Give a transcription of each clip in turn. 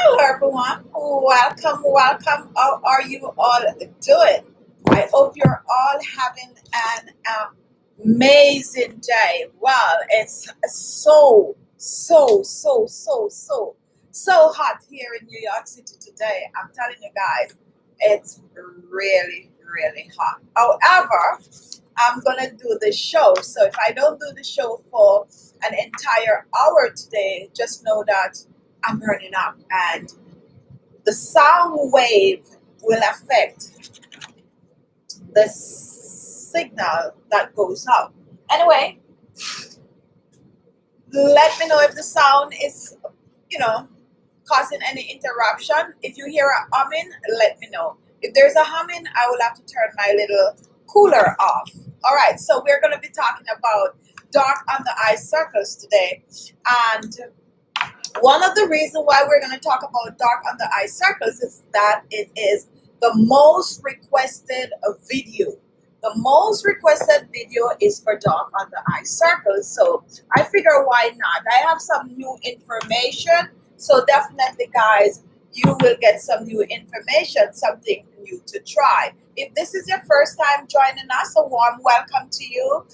Hello, everyone. Welcome, welcome. How are you all doing? I hope you're all having an amazing day. Well, it's so hot here in New York City today. I'm telling you guys, it's really hot. However, I'm gonna do the show. So if I don't do the show for an entire hour today, just know that I'm burning up and the sound wave will affect the signal that goes out. Anyway, let me know if the sound is, you know, causing any interruption. If you hear a humming, let me know. If there's a humming, I will have to turn my little cooler off. All right, so we're going to be talking about dark under eye circles today. And one of the reasons why we're going to talk about dark under eye circles is that it is the most requested video. The most requested video is for dark under eye circles. So I figure why not? I have some new information. So definitely, guys, you will get some new information, something new to try. If this is your first time joining us, a warm welcome to you.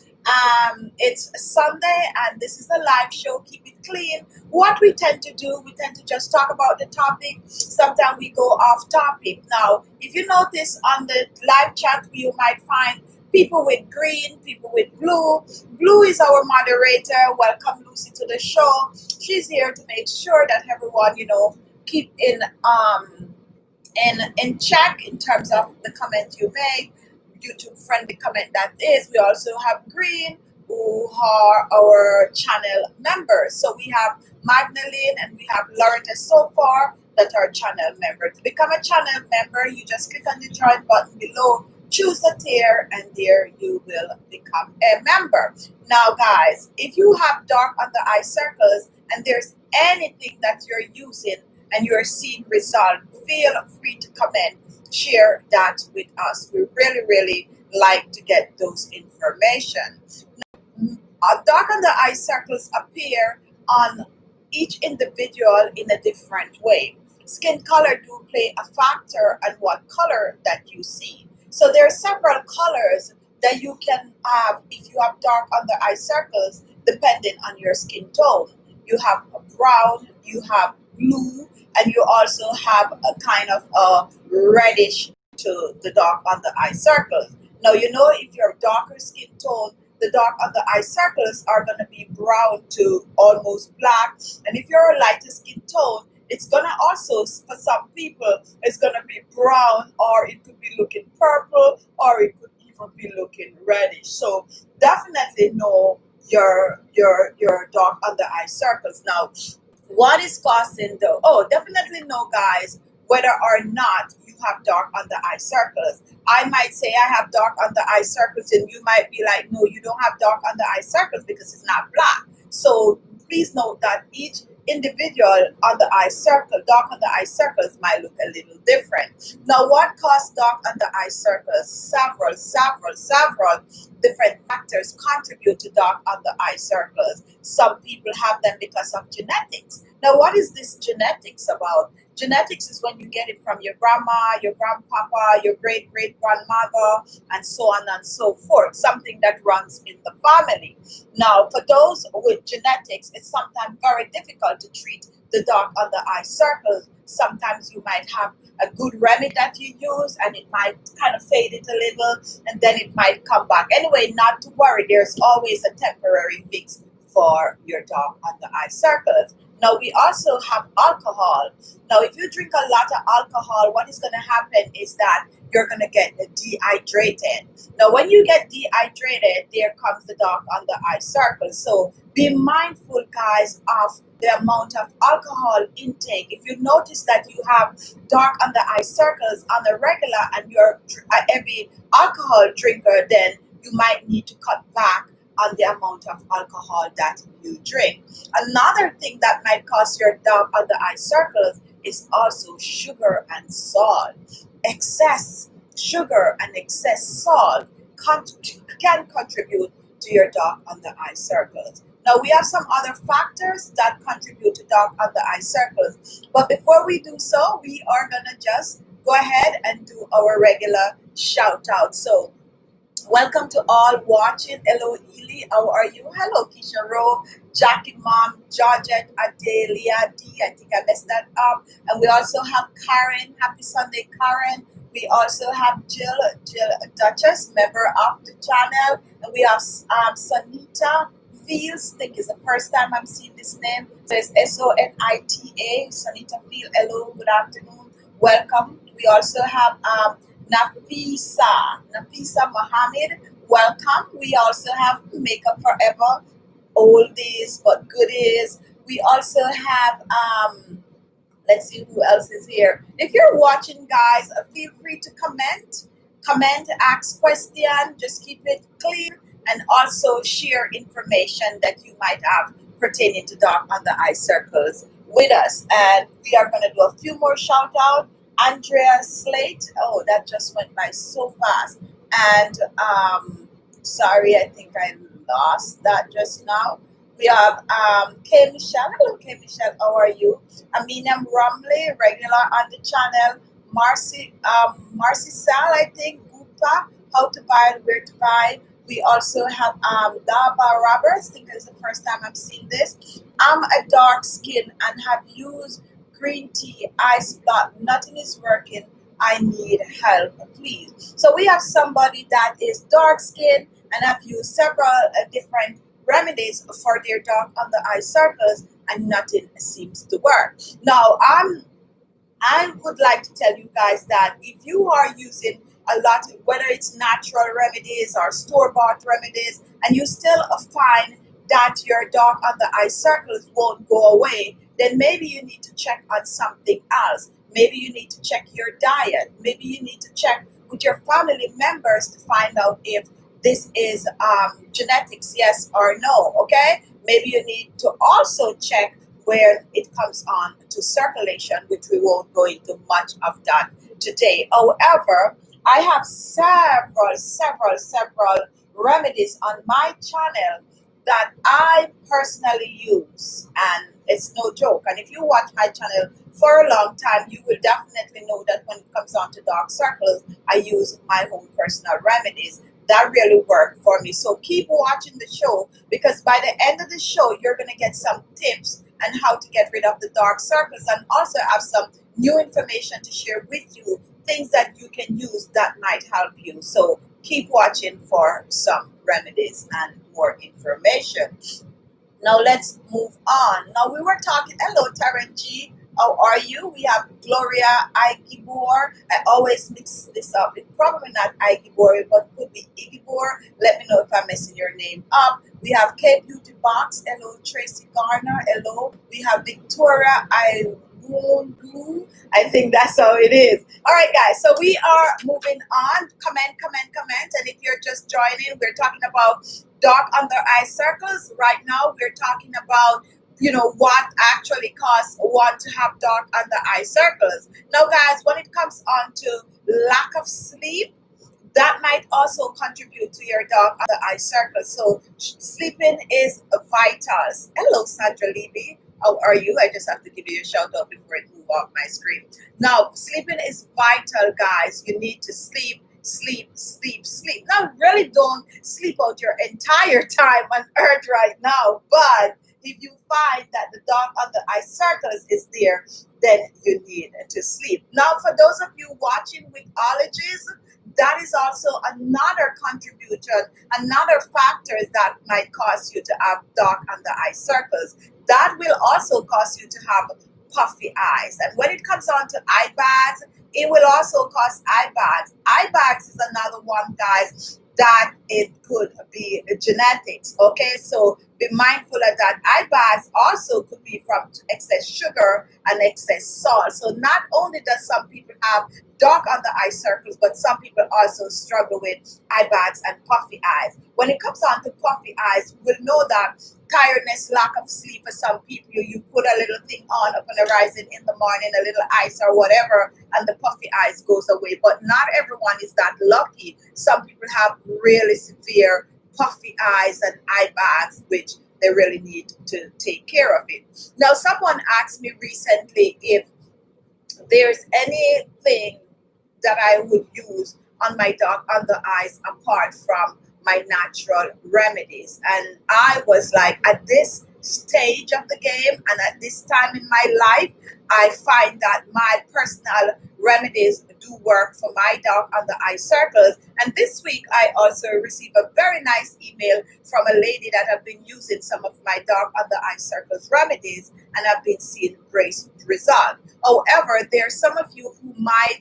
It's Sunday and this is a live show. Keep it clean. What we tend to do, we tend to just talk about the topic. Sometimes we go off topic. Now, if you notice on the live chat, you might find people with green, people with blue. Blue is our moderator. Welcome Lucy to the show. She's here to make sure that everyone, keep in check in terms of the comment you make. YouTube friendly comment that is. We also have green, who are our channel members. So we have Magdalene and we have Loretta so far that are channel members. To become a channel member, you just click on the join button below, choose the tier, and there you will become a member. Now, guys, if you have dark under eye circles and there's anything that you're using and you're seeing result, feel free to comment, share that with us. We really like to get those information. Dark under eye circles appear on each individual in a different way. Skin color do play a factor on what color that you see. So there are several colors that you can have if you have dark under eye circles depending on your skin tone. You have a brown, you have blue, and you also have a kind of a reddish to the dark under eye circles. Now, if you're darker skin tone, the dark under eye circles are going to be brown to almost black. And if you're a lighter skin tone, it's going to also, for some people, it's going to be brown, or it could be looking purple, or it could even be looking reddish. So definitely know your dark under eye circles. Now, what is causing definitely know, guys, whether or not you have dark under eye circles. I might say I have dark under eye circles and you might be like, no, you don't have dark under eye circles because it's not black. So please note that each individual under eye circle, dark under eye circles might look a little different. Now, what causes dark under eye circles? Several different factors contribute to dark under eye circles. Some people have them because of genetics. Now, what is this genetics about? Genetics is when you get it from your grandma, your grandpapa, your great-great-grandmother, and so on and so forth, something that runs in the family. Now, for those with genetics, it's sometimes very difficult to treat the dark under eye circles. Sometimes you might have a good remedy that you use and it might kind of fade it a little and then it might come back. Anyway, not to worry, there's always a temporary fix for your dark under eye circles. Now, we also have alcohol. Now, if you drink a lot of alcohol, what is going to happen is that you're going to get dehydrated. Now, when you get dehydrated, there comes the dark under eye circles. So be mindful, guys, of the amount of alcohol intake. If you notice that you have dark under eye circles on a regular and you're a heavy alcohol drinker, then you might need to cut back on the amount of alcohol that you drink. Another thing that might cause your dark under eye circles is also sugar and salt. Excess sugar and excess salt can contribute to your dark under eye circles. Now we have some other factors that contribute to dark under eye circles. But before we do so, we are gonna just go ahead and do our regular shout out. So welcome to all watching. Hello, Ely. How are you? Hello, Keisha Rowe, Jackie Mom, Georgette, Adelia D. I think I messed that up. And we also have Karen. Happy Sunday, Karen. We also have Jill Duchess, member of the channel. And we have Sonita Fields. I think it's the first time I'm seeing this name. So it's Sonita. Sonita Fields. Hello, good afternoon. Welcome. We also have Nafisa Mohammed, welcome. We also have Makeup Forever, oldies but goodies. We also have let's see who else is here. If you're watching, guys, feel free to comment, ask question, just keep it clear, and also share information that you might have pertaining to dark under eye circles with us. And we are going to do a few more shout out. Andrea Slate, oh, that just went by so fast. And sorry, I think I lost that just now. We have K Michelle. Hello, K Michelle. How are you? Aminam Rumley, regular on the channel. Marcy Sal, I think. Gupta, how to buy and where to buy. We also have Daba Roberts. I think it's the first time I'm seeing this. I'm a dark skin and have used green tea, ice block. Nothing is working. I need help, please. So we have somebody that is dark skin and have used several different remedies for their dark under eye circles, and nothing seems to work. Now, I would like to tell you guys that if you are using a lot, whether it's natural remedies or store-bought remedies, and you still find that your dark under eye circles won't go away, then maybe you need to check on something else. Maybe you need to check your diet. Maybe you need to check with your family members to find out if this is genetics, yes or no, okay? Maybe you need to also check where it comes on to circulation, which we won't go into much of that today. However, I have several remedies on my channel that I personally use, and it's no joke. And if you watch my channel for a long time, you will definitely know that when it comes on to dark circles, I use my own personal remedies that really work for me. So keep watching the show, because by the end of the show, you're going to get some tips on how to get rid of the dark circles, and also have some new information to share with you, things that you can use that might help you. So keep watching for some remedies and more information. Now let's move on. Now we were talking, hello Taryn G, how are you? We have Gloria Igibor. I always mix this up. It's probably not Igibor, but could be Igibor. Let me know if I'm messing your name up. We have K Beauty Box. Hello Tracy Garner. Hello. We have Victoria Iwundu. I think that's how it is. All right, guys. So we are moving on. Comment. And if you're just joining, we're talking about dark under eye circles. Right now, we're talking about what actually causes one to have dark under eye circles. Now, guys, when it comes on to lack of sleep, that might also contribute to your dark under eye circles. So sleeping is vital. Hello, Sandra Levy. How are you? I just have to give you a shout out before it moves off my screen. Now, sleeping is vital, guys. You need to sleep. Now, really don't sleep out your entire time on earth right now, but if you find that the dark under eye circles is there, then you need to sleep. Now, for those of you watching with allergies, that is also another contribution, another factor that might cause you to have dark under eye circles. That will also cause you to have puffy eyes. And when it comes on to eye bags, it will also cause eye bags. Eye bags is another one, guys, that it could be genetics. Okay, so be mindful of that. Eye bags also could be from excess sugar and excess salt. So not only does some people have dark under eye circles, but some people also struggle with eye bags and puffy eyes. When it comes on to puffy eyes, we'll know that tiredness, lack of sleep for some people, you put a little thing on up on the rising in the morning, a little ice or whatever, and the puffy eyes goes away. But not everyone is that lucky. Some people have really severe puffy eyes and eye bags, which they really need to take care of it. Now, someone asked me recently if there's anything that I would use on my dark under eyes apart from my natural remedies. And I was like, at this stage of the game and at this time in my life, I find that my personal remedies do work for my dark under eye circles. And this week, I also received a very nice email from a lady that have been using some of my dark under eye circles remedies and have been seeing great result. However, there are some of you who might,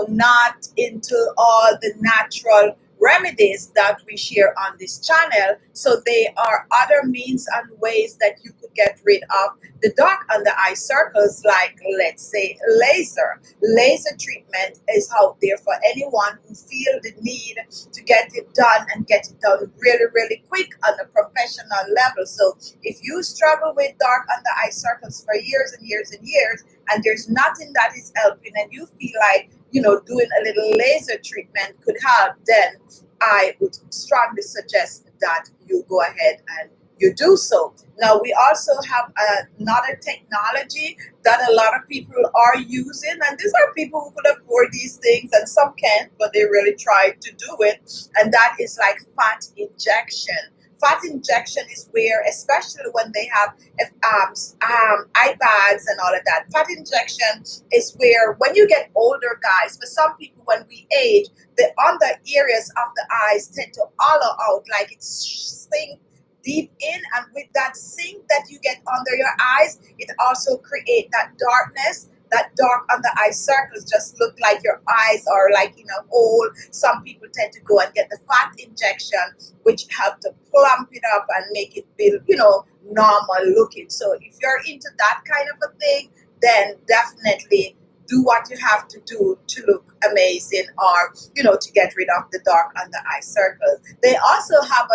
not into all the natural remedies that we share on this channel. So there are other means and ways that you could get rid of the dark under eye circles, like, let's say, laser. Laser treatment is out there for anyone who feel the need to get it done and get it done really, really quick on a professional level. So if you struggle with dark under eye circles for years and years and years, and there's nothing that is helping, and you feel like, doing a little laser treatment could help, then I would strongly suggest that you go ahead and you do so. Now, we also have another technology that a lot of people are using, and these are people who could afford these things, and some can't, but they really try to do it, and that is like fat injection. Fat injection is where, especially when they have iPads and all of that, fat injection is where when you get older, guys, for some people, when we age, the under areas of the eyes tend to hollow out, like it's sink deep in, and with that sink that you get under your eyes, it also creates that darkness. That dark under eye circles just look like your eyes are like in a hole. Some people tend to go and get the fat injection, which help to plump it up and make it feel, normal looking. So if you're into that kind of a thing, then definitely do what you have to do to look amazing, or, to get rid of the dark under eye circles. They also have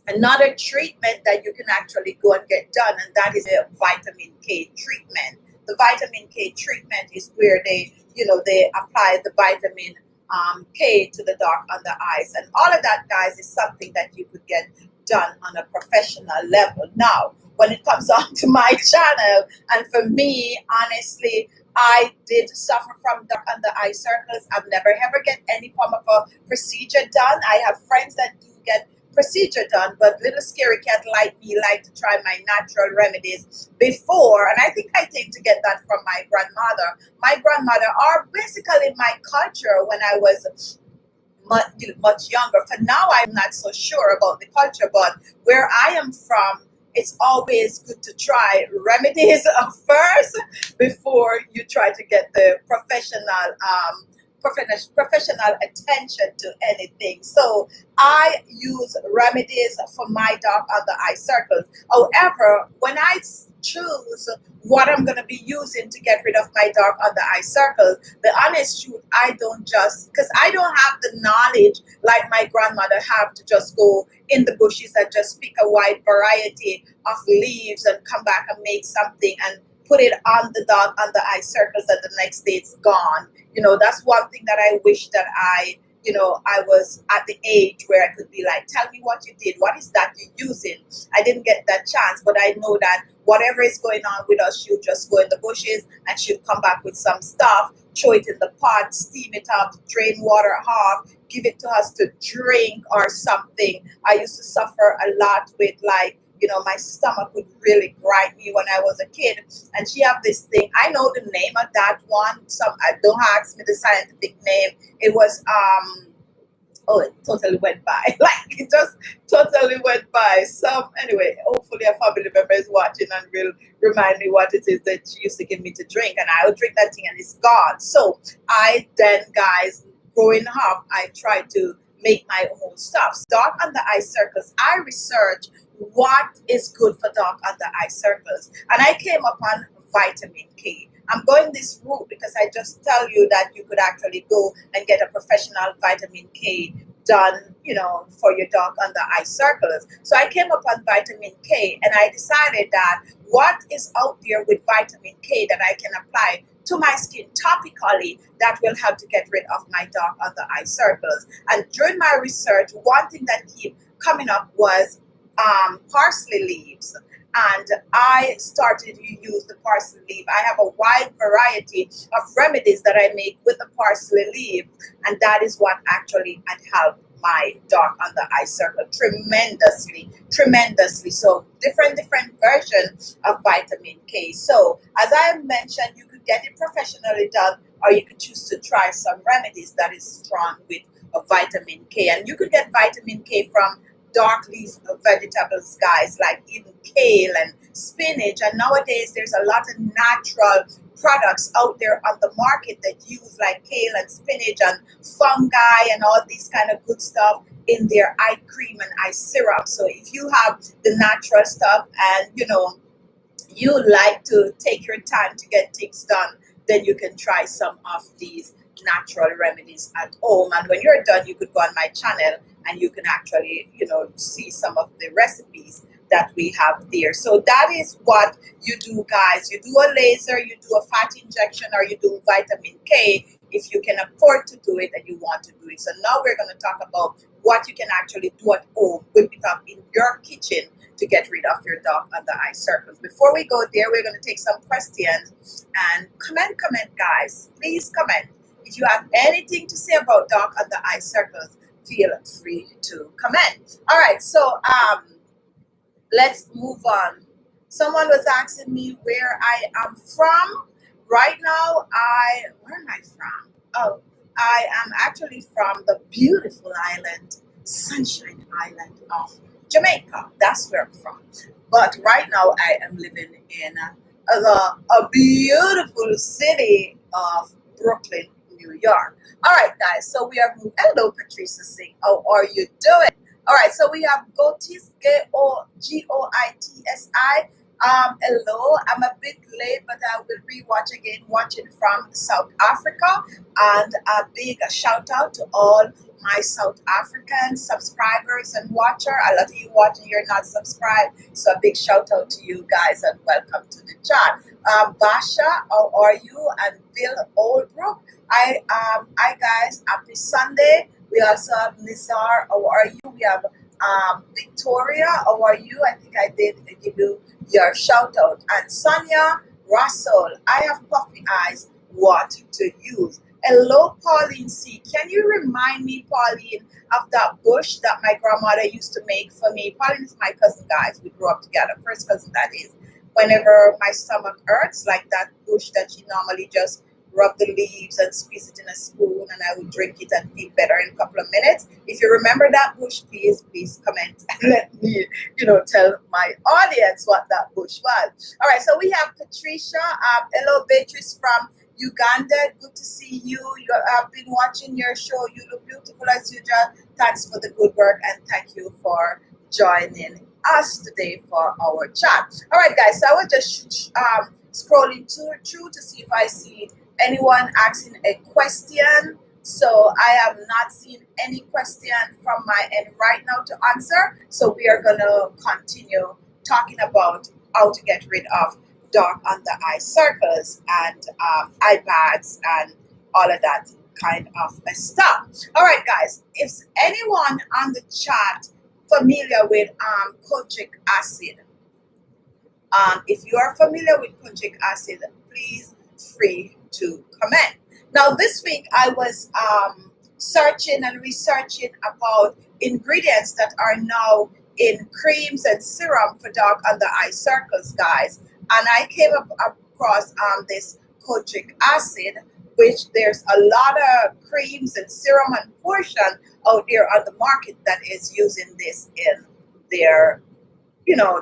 another treatment that you can actually go and get done, and that is a vitamin K treatment. The vitamin K treatment is where they apply the vitamin K to the dark under eyes. And all of that, guys, is something that you could get done on a professional level. Now, when it comes on to my channel, and for me, honestly, I did suffer from dark under eye circles. I've never ever get any form of a procedure done. I have friends that do get procedure done, but little scary cat like me like to try my natural remedies before, and I think I take to get that from my grandmother. My grandmother are basically my culture when I was much younger. For now, I'm not so sure about the culture, but where I am from, it's always good to try remedies first before you try to get the professional attention to anything. So I use remedies for my dark under eye circles. However, when I choose what I'm going to be using to get rid of my dark under eye circles, the honest truth, I don't just, because I don't have the knowledge like my grandmother have to just go in the bushes and just pick a wide variety of leaves and come back and make something and put it on the dark under eye circles, and the next day it's gone. That's one thing that I wish that I was at the age where I could be like, tell me what you did. What is that you're using? I didn't get that chance, but I know that whatever is going on with us, she'll just go in the bushes and she'll come back with some stuff, throw it in the pot, steam it up, drain water off, give it to us to drink or something. I used to suffer a lot with my stomach would really grind me when I was a kid. And she have this thing. I know the name of that one. Don't ask me the scientific name. It was it totally went by. Like it just totally went by. Anyway, hopefully a family member is watching and will remind me what it is that she used to give me to drink, and I would drink that thing and it's gone. So I then, guys, growing up, I tried to make my own stuff. Dark under eye circles. I researched what is good for dark under eye circles, and I came upon vitamin K. I'm going this route because I just tell you that you could actually go and get a professional vitamin K done, for your dark under eye circles. So I came upon vitamin K, and I decided that what is out there with vitamin K that I can apply to my skin topically that will help to get rid of my dark under eye circles. And during my research, one thing that kept coming up was parsley leaves. And I started to use the parsley leaf. I have a wide variety of remedies that I make with the parsley leaf, and that is what actually had helped my dark under eye circle tremendously. So different versions of vitamin K. So as I mentioned, you could get it professionally done, or you could choose to try some remedies that is strong with a vitamin K. And you could get vitamin K from dark leaf vegetables, guys, like even kale and spinach. And nowadays there's a lot of natural products out there on the market that use like kale and spinach and fungi and all these kind of good stuff in their eye cream and eye serum. So if you have the natural stuff and you like to take your time to get things done, then you can try some of these natural remedies at home. And when you're done, you could go on my channel and you can actually, see some of the recipes that we have there. So that is what you do, guys. You do a laser, you do a fat injection, or you do vitamin K if you can afford to do it and you want to do it. So now we're going to talk about what you can actually do at home, whip it up in your kitchen to get rid of your dark under eye circles. Before we go there, we're going to take some questions and comment, guys. Please comment. If you have anything to say about dark under eye circles, feel free to comment. All right, so let's move on. Someone was asking me where I am from. Right now, where am I from? Oh, I am actually from the beautiful island, Sunshine Island of Jamaica. That's where I'm from. But right now, I am living in a beautiful city of Brooklyn, New York. All right, guys. So we are moving. Hello, Patricia Singh. How are you doing? All right. So we have Goitisi, Goitsi. Hello. I'm a bit late, but I will rewatch again, watching from South Africa. And a big shout out to all my South African subscribers and watcher. A lot of you watching, you're not subscribed. So a big shout out to you guys and welcome to the chat. Basha, how are you? And Bill Oldbrook. Hi guys, happy Sunday. We also have Nizar, how are you? We have Victoria, how are you? I think I did give you your shout out. And Sonia Russell, I have puffy eyes, what to use. Hello, Pauline C. Can you remind me, Pauline, of that bush that my grandmother used to make for me? Pauline is my cousin, guys. We grew up together. First cousin, that is. Whenever my stomach hurts, like that bush that she normally just rub the leaves and squeeze it in a spoon, and I would drink it and feel better in a couple of minutes. If you remember that bush, please comment and let me, tell my audience what that bush was. All right, so we have Patricia. Hello, Beatrice from Uganda. Good to see you. I've been watching your show. You look beautiful as usual. Thanks for the good work and thank you for joining us today for our chat. All right, guys. So I was just scrolling through to see if I see anyone asking a question. So I have not seen any question from my end right now to answer. So we are going to continue talking about how to get rid of dark under eye circles and eye bags and all of that kind of stuff. All right, guys, if anyone on the chat familiar with kojic acid, if you are familiar with kojic acid, please free to comment. Now this week I was searching and researching about ingredients that are now in creams and serum for dark under eye circles, guys, and I came across this kojic acid, which there's a lot of creams and serum and portion out there on the market that is using this in their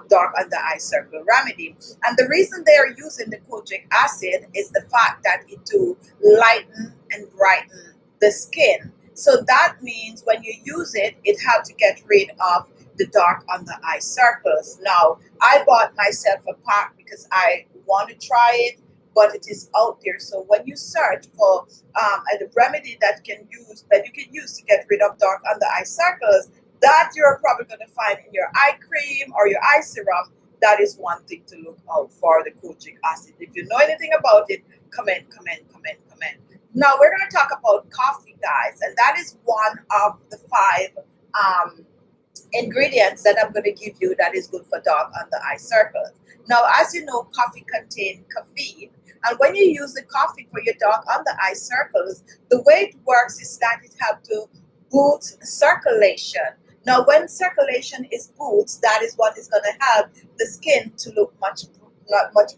dark under eye circle remedy. And the reason they are using the kojic acid is the fact that it do lighten and brighten the skin. So that means when you use it, it helps to get rid of the dark under eye circles. Now, I bought myself a pack because I want to try it, but it is out there. So when you search for a remedy that you can use to get rid of dark under eye circles, that you're probably going to find in your eye cream or your eye serum, that is one thing to look out for, the kojic acid. If you know anything about it, comment. Now we're going to talk about coffee, guys, and that is one of the 5 ingredients that I'm going to give you that is good for dark under eye circles. Now, as you know, coffee contains caffeine. And when you use the coffee for your dark under eye circles, the way it works is that it helps to boost circulation. Now, when circulation is boosted, that is what is going to help the skin to look much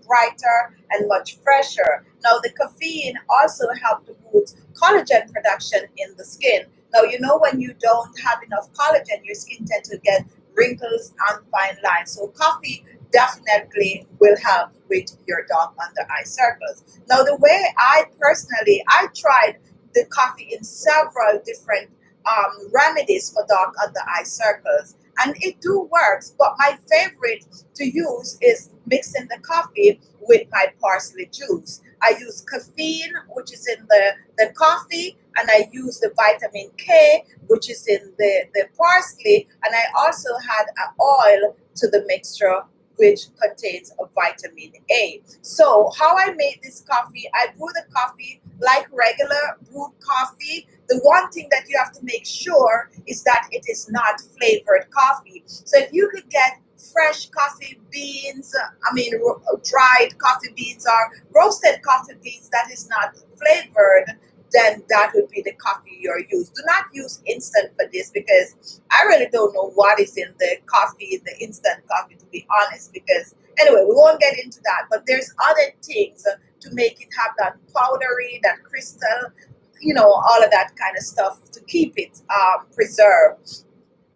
brighter and much fresher. Now, the caffeine also helps to boost collagen production in the skin. Now, you know, when you don't have enough collagen, your skin tends to get wrinkles and fine lines. So coffee definitely will help with your dark under eye circles. Now, the way I tried the coffee in several different remedies for dark under eye circles, and it do works. But my favorite to use is mixing the coffee with my parsley juice. I use caffeine, which is in the coffee, and I use the vitamin K, which is in the parsley, and I also had an oil to the mixture which contains a vitamin A. So how I made this coffee, I brew the coffee like regular brewed coffee. The one thing that you have to make sure is that it is not flavored coffee. So if you could get fresh coffee beans, dried coffee beans or roasted coffee beans that is not flavored, then that would be the coffee you're used. Do not use instant for this, because I really don't know what is in the coffee, the instant coffee, to be honest. Because anyway, we won't get into that. But there's other things to make it have that powdery, that crystal, all of that kind of stuff to keep it preserved.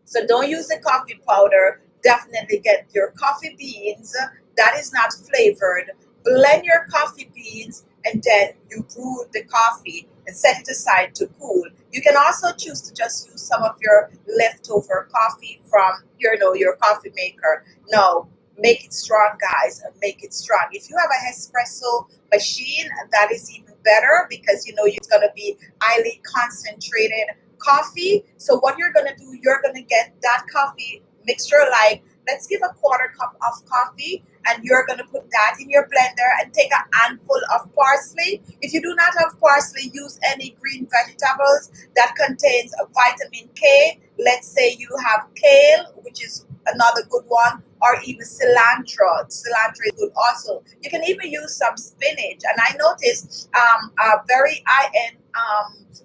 So don't use the coffee powder. Definitely get your coffee beans that is not flavored. Blend your coffee beans, and then you brew the coffee and set it aside to cool. You can also choose to just use some of your leftover coffee from your coffee maker. Now, make it strong, guys, and make it strong. If you have an espresso machine, that is even better, because it's going to be highly concentrated coffee. So what you're going to do, you're going to get that coffee mixture, like let's give a quarter cup of coffee, and you're going to put that in your blender and take a handful of parsley. If you do not have parsley, use any green vegetables that contains a vitamin K. Let's say you have kale, which is another good one, or even cilantro. Cilantro is good also. You can even use some spinach. And I noticed a very high-end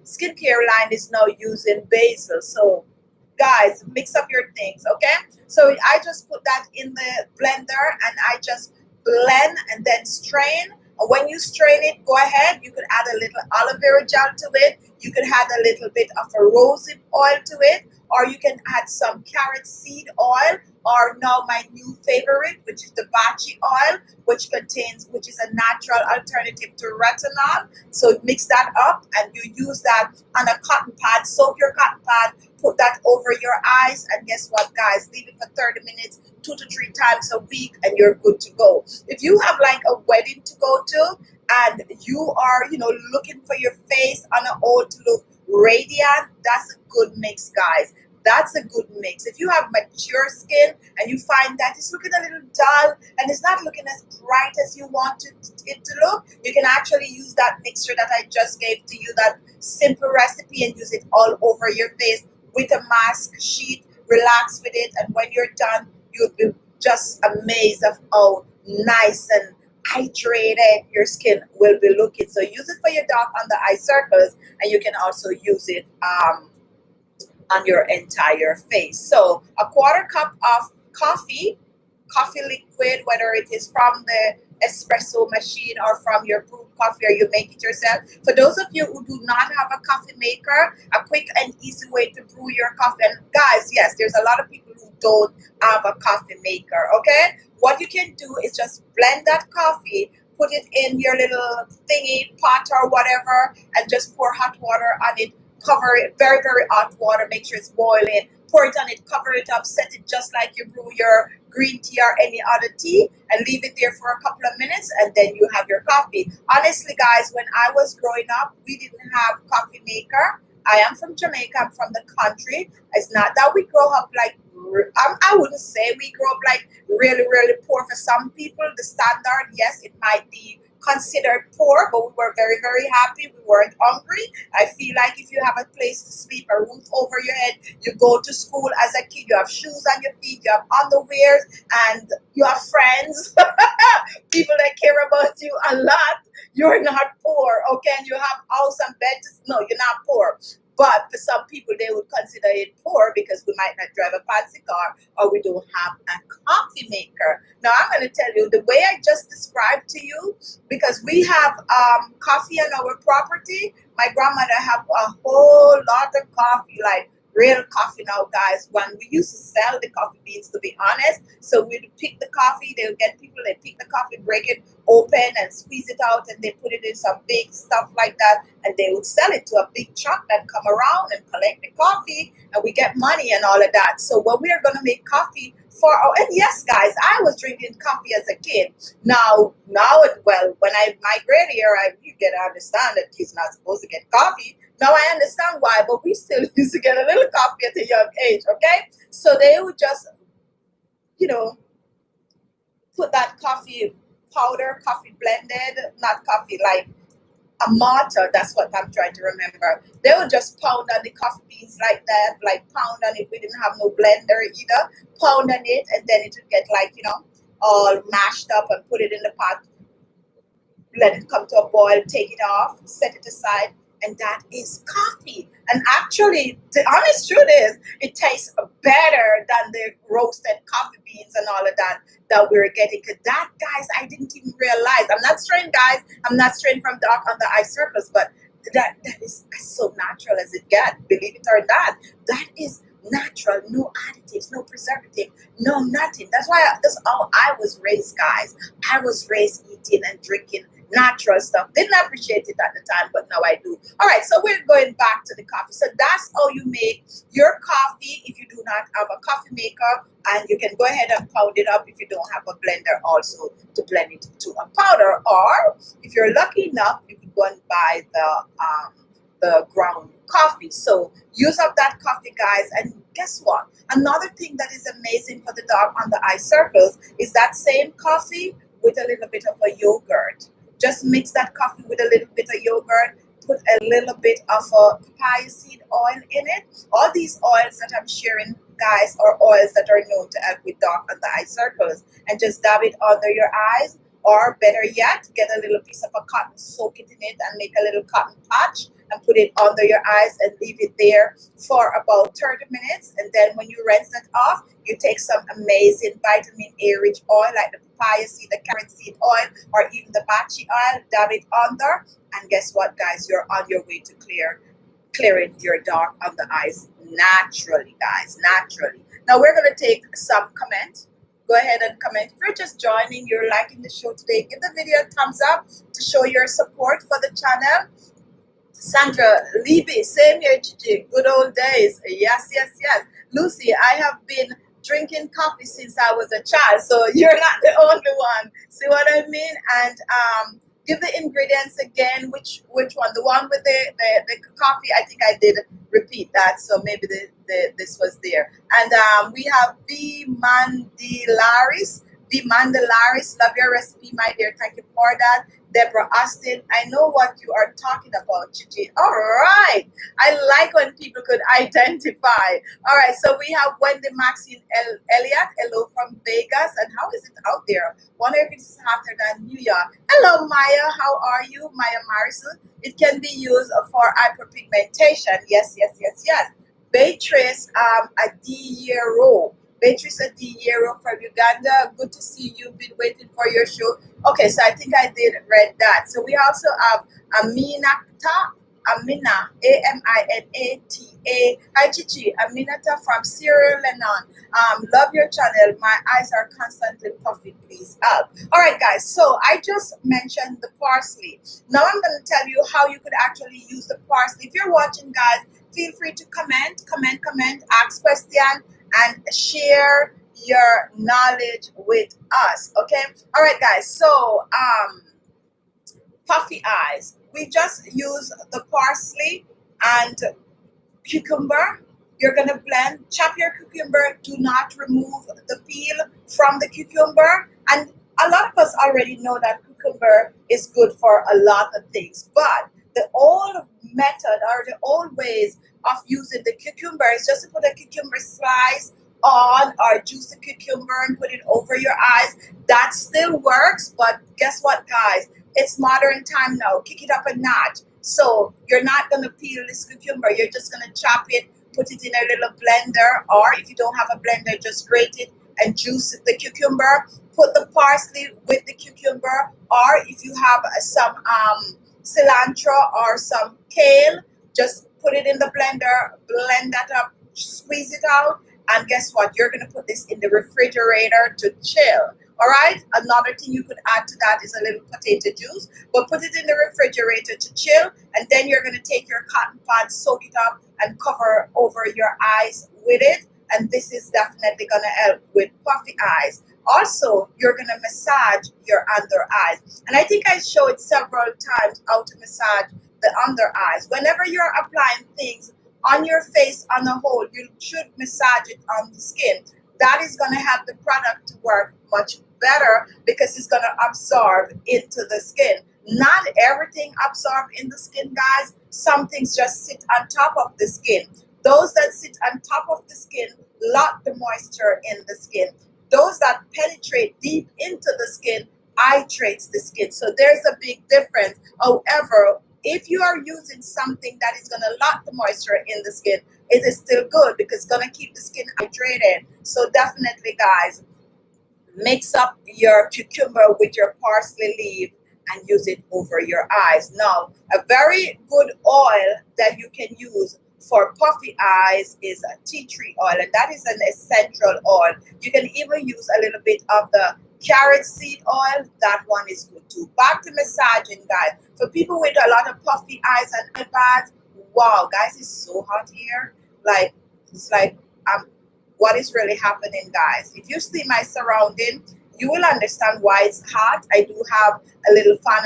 skincare line is now using basil. So guys, mix up your things, okay? So I just put that in the blender, and I just blend and then strain. And when you strain it, go ahead. You could add a little aloe vera gel to it. You could add a little bit of a rosehip oil to it, or you can add some carrot seed oil, or now my new favorite, which is the bachi oil, which is a natural alternative to retinol. So mix that up, and you use that on a cotton pad. Soak your cotton pad, put that over your eyes, and guess what, guys? Leave it for 30 minutes, 2 to 3 times a week, and you're good to go. If you have like a wedding to go to, and you are, looking for your face on an old to look radiant, that's a good mix, guys. That's a good mix. If you have mature skin and you find that it's looking a little dull and it's not looking as bright as you want it to look, you can actually use that mixture that I just gave to you, that simple recipe, and use it all over your face with a mask sheet. Relax with it, and when you're done, you'll be just amazed of how nice and hydrated your skin will be looking. So use it for your dark under eye circles, and you can also use it on your entire face. So a quarter cup of coffee liquid, whether it is from the espresso machine or from your brewed coffee, or you make it yourself. For those of you who do not have a coffee maker, a quick and easy way to brew your coffee. And guys, yes, there's a lot of people who don't have a coffee maker, okay? What you can do is just blend that coffee, put it in your little thingy pot or whatever, and just pour hot water on it. Cover it, very, very hot water, make sure it's boiling. Pour it on it, cover it up, set it just like you brew your green tea or any other tea, and leave it there for a couple of minutes, and then you have your coffee. Honestly, guys, when I was growing up, we didn't have coffee maker. I am from Jamaica, I'm from the country. It's not that we grow up like, I wouldn't say we grow up like really, really poor. For some people, the standard, yes, it might be considered poor, but we were very, very happy. We weren't hungry. I feel like if you have a place to sleep, a roof over your head, you go to school as a kid, you have shoes on your feet, you have underwears, and you have friends, people that care about you a lot, you're not poor, okay? And you have house and bed. No, you're not poor. But for some people, they would consider it poor because we might not drive a fancy car or we don't have a coffee maker. Now, I'm going to tell you the way I just described to you, because we have coffee on our property. My grandmother have a whole lot of coffee, like real coffee now, guys. When we used to sell the coffee beans, to be honest, so we'd pick the coffee, they'll get people, they pick the coffee, break it open and squeeze it out, and they put it in some big stuff like that, and they would sell it to a big truck that come around and collect the coffee, and we get money and all of that. So when we are going to make coffee for our, and yes, guys, I was drinking coffee as a kid. Now, well, when I migrated here, you get to understand that kids not supposed to get coffee. Now I understand why, but we still used to get a little coffee at a young age, okay? So they would just, put that coffee powder, coffee blended, not coffee, like a mortar, that's what I'm trying to remember. They would just pound on the coffee beans like that, like pound on it. We didn't have no blender either. Pound on it, and then it would get like, all mashed up, and put it in the pot, let it come to a boil, take it off, set it aside, and that is coffee. And actually, the honest truth is, it tastes better than the roasted coffee beans and all of that we were getting. Because that, guys, I didn't even realize. I'm not straying, guys. I'm not straying from dark on the eye circles, but that is as so natural as it gets. Believe it or not, that is natural, no additives, no preservative, no nothing. That's how I was raised, guys. I was raised eating and drinking natural stuff. Didn't appreciate it at the time, but now I do. All right, so we're going back to the coffee. So that's how you make your coffee if you do not have a coffee maker, and you can go ahead and pound it up if you don't have a blender also to blend it to a powder. Or if you're lucky enough, you can go and buy the ground coffee. So use up that coffee, guys, and guess what? Another thing that is amazing for the dark on the eye circles is that same coffee with a little bit of a yogurt. Just mix that coffee with a little bit of yogurt, put a little bit of a papaya seed oil in it. All these oils that I'm sharing, guys, are oils that are known to help with dark under eye circles. And just dab it under your eyes, or better yet, get a little piece of a cotton, soak it in it, and make a little cotton patch and put it under your eyes and leave it there for about 30 minutes. And then when you rinse it off, you take some amazing vitamin A rich oil like the papaya seed, the carrot seed oil, or even the bachi oil, dab it under, and guess what, guys? You're on your way to clearing your dark under eyes naturally, guys, naturally. Now we're going to take some comments. Go ahead and comment. If you're just joining, you're liking the show today, give the video a thumbs up to show your support for the channel. Sandra, Libby, same here, Gigi. Good old days. Yes, yes, yes. Lucy, I have been drinking coffee since I was a child, so you're not the only one. See what I mean? And give the ingredients again. Which one? The one with the coffee. I think I did repeat that, so maybe this was there. And we have V Mandelaris. V Mandelaris, love your recipe, my dear. Thank you for that. Deborah Austin, I know what you are talking about, Chichi. All right. I like when people could identify. All right. So we have Wendy Maxine Elliott. Hello from Vegas. And how is it out there? Wonder if it's hotter than New York. Hello, Maya. How are you? Maya Marison. It can be used for hyperpigmentation. Yes, yes, yes, yes. Beatrice Adiyero. Beatrice Adiyero from Uganda. Good to see you. Been waiting for your show. Okay, so I think I did read that. So we also have Amina, Aminata. Hi, Chichi. Aminata from Sierra Leone. Love your channel. My eyes are constantly puffy. Please help. All right, guys. So I just mentioned the parsley. Now I'm going to tell you how you could actually use the parsley. If you're watching, guys, feel free to comment, ask question, and share your knowledge with us. Okay. All right, guys. So puffy eyes, we just use the parsley and cucumber. You're gonna blend, chop your cucumber. Do not remove the peel from the cucumber. And a lot of us already know that cucumber is good for a lot of things. But the old method or the old ways of using the cucumber is just to put a cucumber slice on or juice the cucumber and put it over your eyes. That still works, but guess what, guys? It's modern time now. Kick it up a notch. So you're not going to peel this cucumber. You're just going to chop it, put it in a little blender, or if you don't have a blender, just grate it and juice the cucumber. Put the parsley with the cucumber, or if you have some cilantro or some kale, just put it in the blender, blend that up, squeeze it out, and guess what? You're going to put this in the refrigerator to chill. All right. Another thing you could add to that is a little potato juice, but put it in the refrigerator to chill. And then you're going to take your cotton pad, soak it up, and cover over your eyes with it. And this is definitely going to help with puffy eyes. Also, you're going to massage your under eyes. And I think I showed several times how to massage the under eyes. Whenever you're applying things on your face on the whole, you should massage it on the skin. That is going to help the product to work much better because it's going to absorb into the skin. Not everything absorbs in the skin, guys. Some things just sit on top of the skin. Those that sit on top of the skin lock the moisture in the skin. Those that penetrate deep into the skin hydrates the skin. So there's a big difference. However, if you are using something that is going to lock the moisture in the skin, it is still good because it's going to keep the skin hydrated. So definitely, guys, mix up your cucumber with your parsley leaf and use it over your eyes. Now, a very good oil that you can use for puffy eyes is a tea tree oil, and that is an essential oil. You can even use a little bit of the carrot seed oil. That one is good too. Back to massaging, guys. For people with a lot of puffy eyes and eye bags, wow, guys, it's so hot here. Like, it's like what is really happening, guys. If you see my surrounding, you will understand why it's hot. I do have a little fan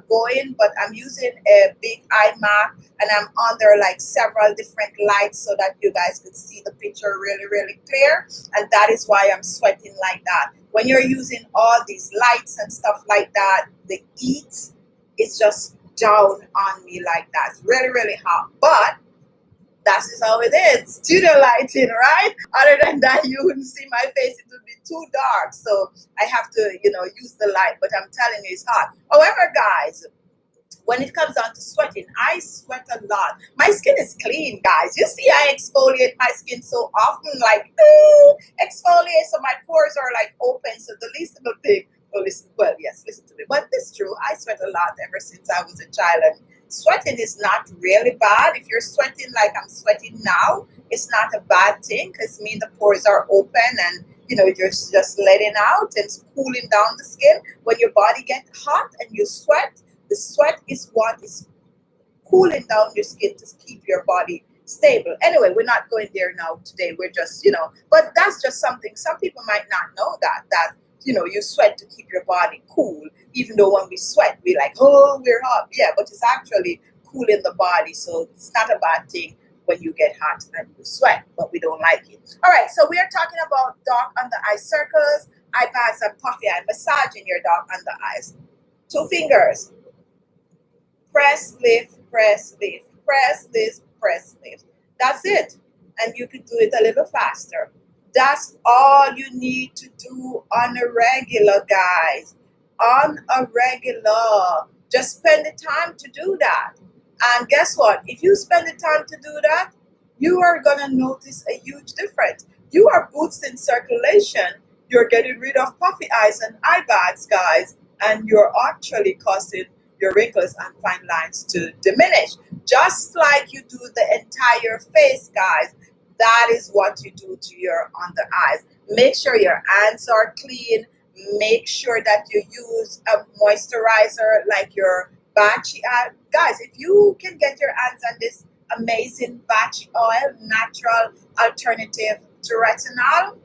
going, but I'm using a big iMac and I'm under like several different lights so that you guys could see the picture really, really clear. And that is why I'm sweating like that. When you're using all these lights and stuff like that, the heat is just down on me like that. It's really, really hot. But that is how it is. Studio lighting, right? Other than that, you wouldn't see my face. It would be too dark. So I have to, use the light. But I'm telling you, it's hot. However, guys, when it comes down to sweating, I sweat a lot. My skin is clean, guys. You see, I exfoliate my skin so often, like, exfoliate, so my pores are like open. So the least little thing, listen to me. But it's true. I sweat a lot ever since I was a child. And sweating is not really bad. If you're sweating like I'm sweating now, it's not a bad thing because it means the pores are open and you're just letting out and it's cooling down the skin. When your body gets hot and you sweat, the sweat is what is cooling down your skin to keep your body stable. Anyway, we're not going there now today. We're just, but that's just something. Some people might not know that you sweat to keep your body cool. Even though when we sweat, we're like, oh, we're hot. Yeah, but it's actually cooling the body. So it's not a bad thing when you get hot and you sweat, but we don't like it. All right, so we are talking about dark under eye circles, eye bags, and puffy eye. Massaging your dark under eyes. 2 fingers. Press, lift, press, lift. Press this, press, lift. That's it. And you could do it a little faster. That's all you need to do on a regular, guys. On a regular. Just spend the time to do that. And guess what? If you spend the time to do that, you are going to notice a huge difference. You are boosting circulation. You're getting rid of puffy eyes and eye bags, guys. And you're actually causing your wrinkles and fine lines to diminish. Just like you do the entire face, guys. That is what you do to your under eyes. Make sure your hands are clean. Make sure that you use a moisturizer like your Bachi oil. Guys, if you can get your hands on this amazing Bachi oil, natural alternative to retinol,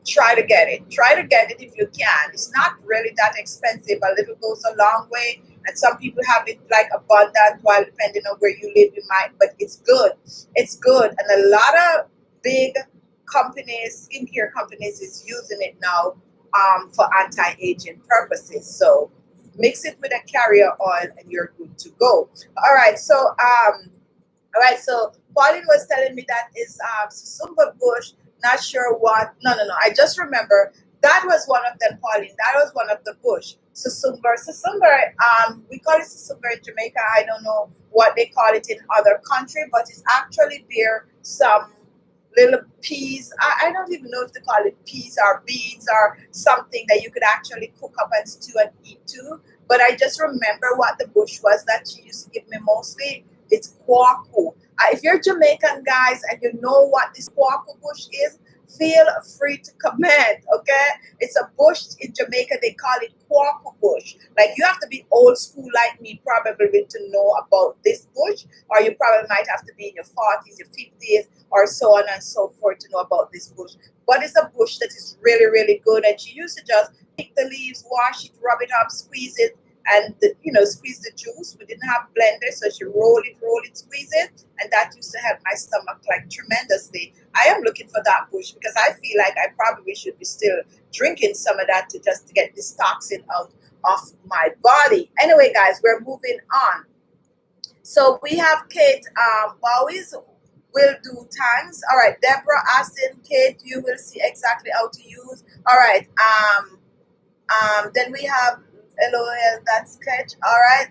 try to get it. Try to get it if you can. It's not really that expensive. A little goes a long way. And some people have it like abundant, while depending on where you live, you might, but it's good. It's good. And a lot of big companies, skincare companies is using it now for anti-aging purposes. So mix it with a carrier oil and you're good to go. All right, so Pauline was telling me that is Susumba bush. Not sure what. No. I just remember that was one of them, Pauline. That was one of the bush. Susumba. Susumba. We call it Susumba in Jamaica. I don't know what they call it in other country, but it's actually bear some little peas. I don't even know if they call it peas or beans or something that you could actually cook up and stew and eat too. But I just remember what the bush was that she used to give me mostly. It's kwaku. If you're Jamaican, guys, and you know what this kwaku bush is, feel free to comment, okay? It's a bush in Jamaica. They call it kwaku bush. Like, you have to be old school like me probably to know about this bush, or you probably might have to be in your 40s, your 50s, or so on and so forth to know about this bush. But it's a bush that is really, really good, and she used to just pick the leaves, wash it, rub it up, squeeze it, and squeeze the juice. We didn't have blenders, so she roll it, squeeze it, and that used to help my stomach like tremendously. I am looking for that bush because I feel like I probably should be still drinking some of that to get this toxin out of my body. Anyway, guys, we're moving on. So we have Kate Bowie's will do thanks. All right, Deborah asking Kate, you will see exactly how to use. All right, then we have LOL, that sketch. All right,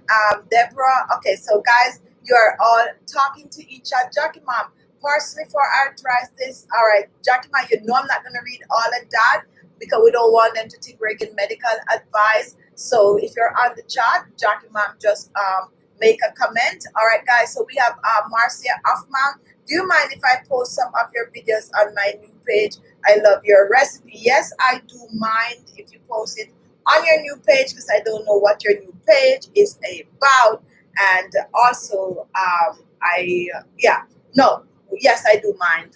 Deborah. Okay, so guys, you are all talking to each other. Jackie Mom, parsley for arthritis. All right, Jackie Mom, you know I'm not going to read all of that because we don't want them to take we're getting medical advice. So if you're on the chat, Jackie Mom, just make a comment. All right, guys, so we have Marcia Hoffman. Do you mind if I post some of your videos on my new page? I love your recipe. Yes, I do mind if you post it on your new page because I don't know what your new page is about. And also, yes, I do mind.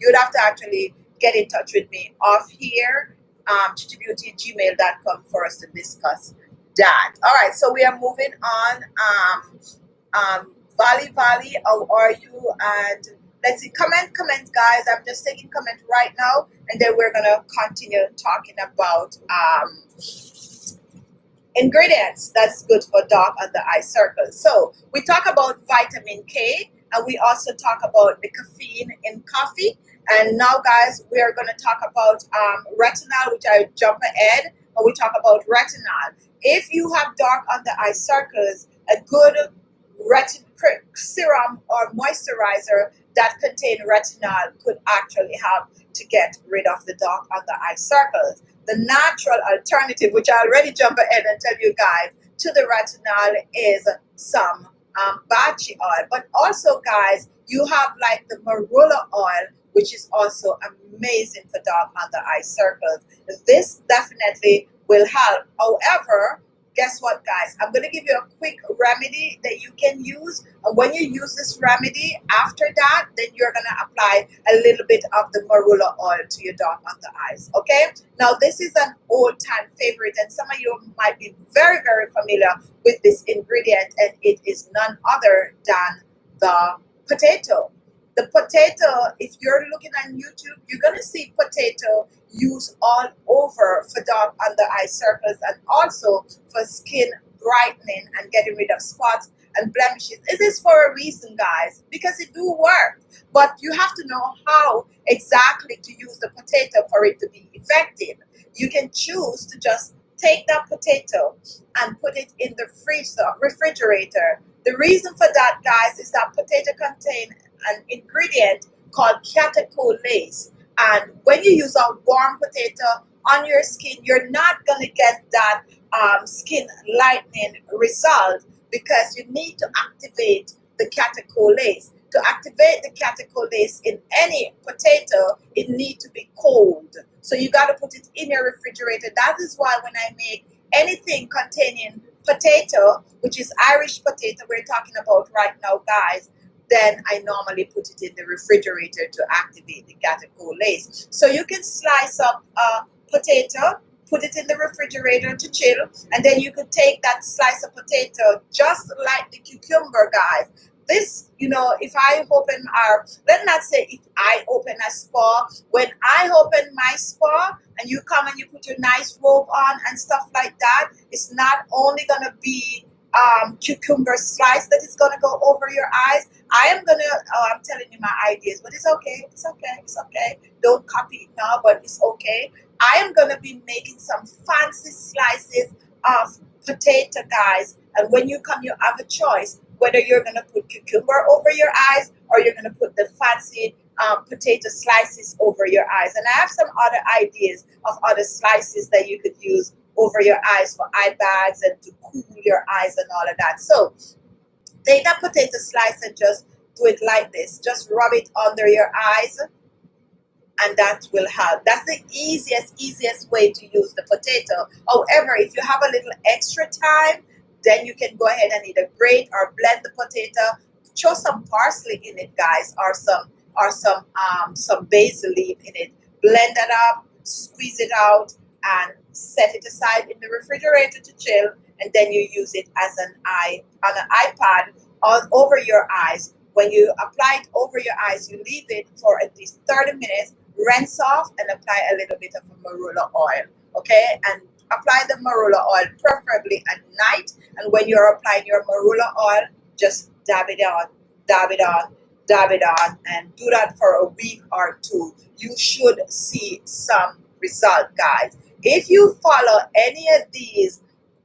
You'd have to actually get in touch with me off here, Khichibeauty@gmail.com for us to discuss that. All right, so we are moving on. Valley, how are you? And let's see, comment, guys. I'm just taking comment right now, and then we're gonna continue talking about ingredients that's good for dark under eye circles. So we talk about vitamin K, and we also talk about the caffeine in coffee. And now, guys, we are gonna talk about retinol, which I jump ahead, and we talk about retinol. If you have dark under eye circles, a good serum or moisturizer that contain retinol could actually help to get rid of the dark under eye circles. The natural alternative, which I already jump ahead and tell you guys, to the retinol is some bachi oil. But also, guys, you have like the marula oil, which is also amazing for dark under eye circles. This definitely will help. However, guess what, guys? I'm going to give you a quick remedy that you can use. And when you use this remedy, after that, then you're going to apply a little bit of the marula oil to your dark under eyes. Okay? Now, this is an old-time favorite, and some of you might be very, very familiar with this ingredient, and it is none other than the potato. The potato, if you're looking on YouTube, you're going to see potato used all over for dark under eye circles and also for skin brightening and getting rid of spots and blemishes. It is for a reason, guys, because it do work. But you have to know how exactly to use the potato for it to be effective. You can choose to just take that potato and put it in the refrigerator. The reason for that, guys, is that potato contains an ingredient called catecholase. And when you use a warm potato on your skin, you're not going to get that skin lightening result because you need to activate the catecholase. To activate the catecholase in any potato, it needs to be cold. So you got to put it in your refrigerator. That is why when I make anything containing potato, which is Irish potato we're talking about right now, guys, then I normally put it in the refrigerator to activate the catecholase. So you can slice up a potato, put it in the refrigerator to chill, and then you could take that slice of potato just like the cucumber, guys. this, if I open our, let's not say if I open a spa, when I open my spa and you come and you put your nice robe on and stuff like that, it's not only gonna be cucumber slice that is gonna go over your eyes. I am gonna, I'm telling you my ideas, but it's okay, it's okay, it's okay. Don't copy it now, but it's okay. I am gonna be making some fancy slices of potato, guys. And when you come, you have a choice whether you're gonna put cucumber over your eyes or you're gonna put the fancy potato slices over your eyes. And I have some other ideas of other slices that you could use over your eyes for eye bags and to cool your eyes and all of that. So take that potato slice and just do it like this. Just rub it under your eyes, and that will help. That's the easiest way to use the potato. However, if you have a little extra time, then you can go ahead and either grate or blend the potato. Throw some parsley in it, guys, or some basil leaf in it. Blend it up, squeeze it out, and set it aside in the refrigerator to chill. And then you use it as an iPad all over your eyes. When you apply it over your eyes, you leave it for at least 30 minutes, rinse off, and apply a little bit of a marula oil. Okay, and apply the marula oil preferably at night. And when you're applying your marula oil, just dab it on, dab it on, dab it on, and do that for a week or two. You should see some result, guys. If you follow any of these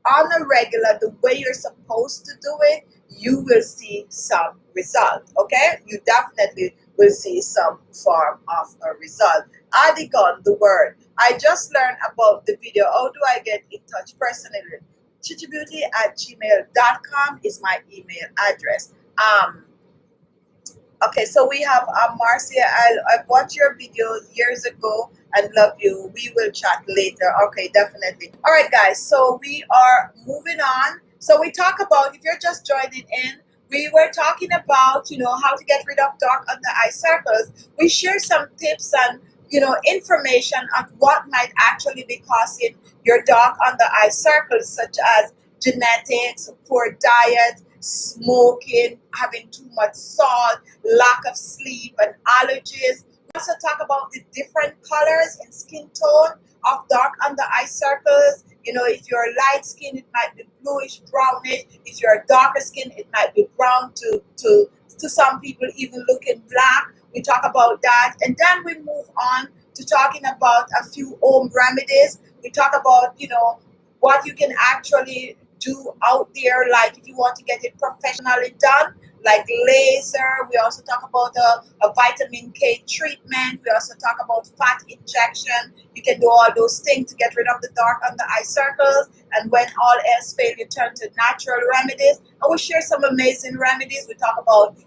on a regular, the way you're supposed to do it, you will see some result. Okay, you definitely will see some form of a result. Adigon, the word. I just learned about the video. How do I get in touch personally? Khichibeauty@gmail.com is my email address. Okay, so we have Marcia. I've watched your videos years ago and love you. We will chat later. Okay, definitely. All right, guys. So we are moving on. So we talk about, if you're just joining in, we were talking about, how to get rid of dark under eye circles. We share some tips and, information on what might actually be causing your dark under eye circles, such as genetics, poor diet, smoking, having too much salt, lack of sleep, and allergies. We also talk about the different colors and skin tone of dark under eye circles. If you're light skin, it might be bluish, brownish. If you're darker skin, it might be brown to some people, even looking black. We talk about that. And then we move on to talking about a few home remedies. We talk about, what you can actually do out there, like if you want to get it professionally done, like laser. We also talk about a vitamin K treatment. We also talk about fat injection. You can do all those things to get rid of the dark under eye circles. And when all else fails, you turn to natural remedies. And we share some amazing remedies. We talk about,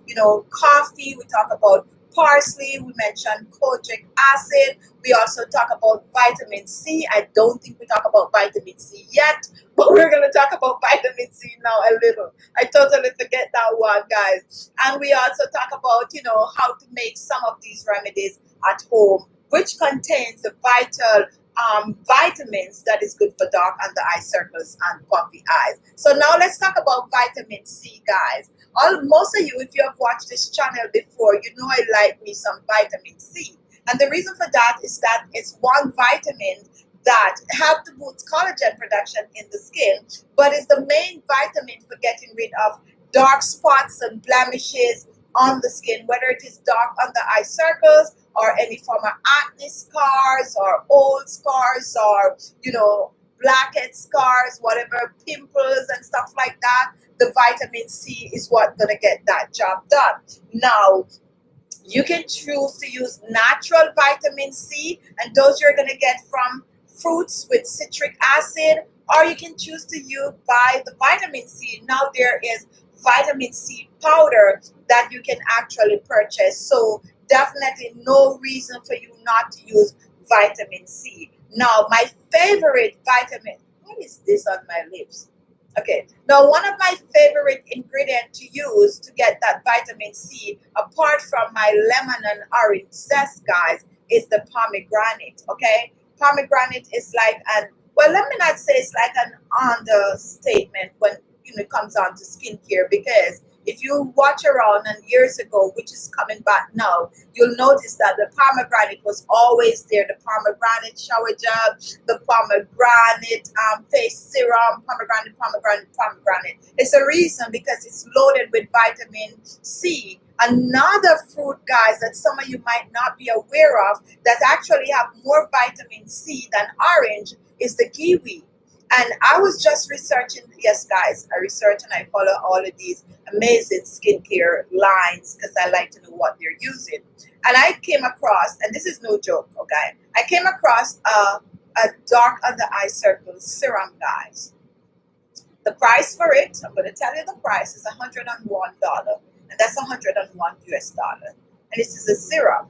coffee. We talk about parsley. We mentioned kojic acid. We also talk about vitamin C. I don't think we talk about vitamin C yet, but we're going to talk about vitamin C now a little. I totally forget that one, guys. And we also talk about, how to make some of these remedies at home, which contains the vital vitamins that is good for dark under eye circles and puffy eyes. So now let's talk about vitamin C, guys. Most of you, if you have watched this channel before, I like me some vitamin C. And the reason for that is that it's one vitamin that helps to boost collagen production in the skin, but it's the main vitamin for getting rid of dark spots and blemishes on the skin, whether it is dark under eye circles or any form of acne scars or old scars or, blackhead scars, whatever, pimples and stuff like that. The vitamin C is what's going to get that job done. Now, you can choose to use natural vitamin C, and those you're going to get from fruits with citric acid, or you can choose to buy the vitamin C. Now there is vitamin C powder that you can actually purchase. So definitely no reason for you not to use vitamin C. Now, my favorite vitamin, what is this on my lips? Okay, now one of my favorite ingredients to use to get that vitamin C, apart from my lemon and orange zest, guys, is the pomegranate. Okay, pomegranate is like well, let me not say it's like an understatement when it comes on to skincare, because If you watch around and years ago, which is coming back now, you'll notice that the pomegranate was always there. The pomegranate shower gel, the pomegranate face serum, pomegranate. It's a reason because it's loaded with vitamin C. Another fruit, guys, that some of you might not be aware of that actually have more vitamin C than orange is the kiwi. And I was just researching, yes, guys, I research and I follow all of these amazing skincare lines because I like to know what they're using. And I came across, and this is no joke, okay? I came across a dark under eye circles serum, guys. The price for it, I'm going to tell you the price, is $101. And that's 101 US dollar. And this is a serum.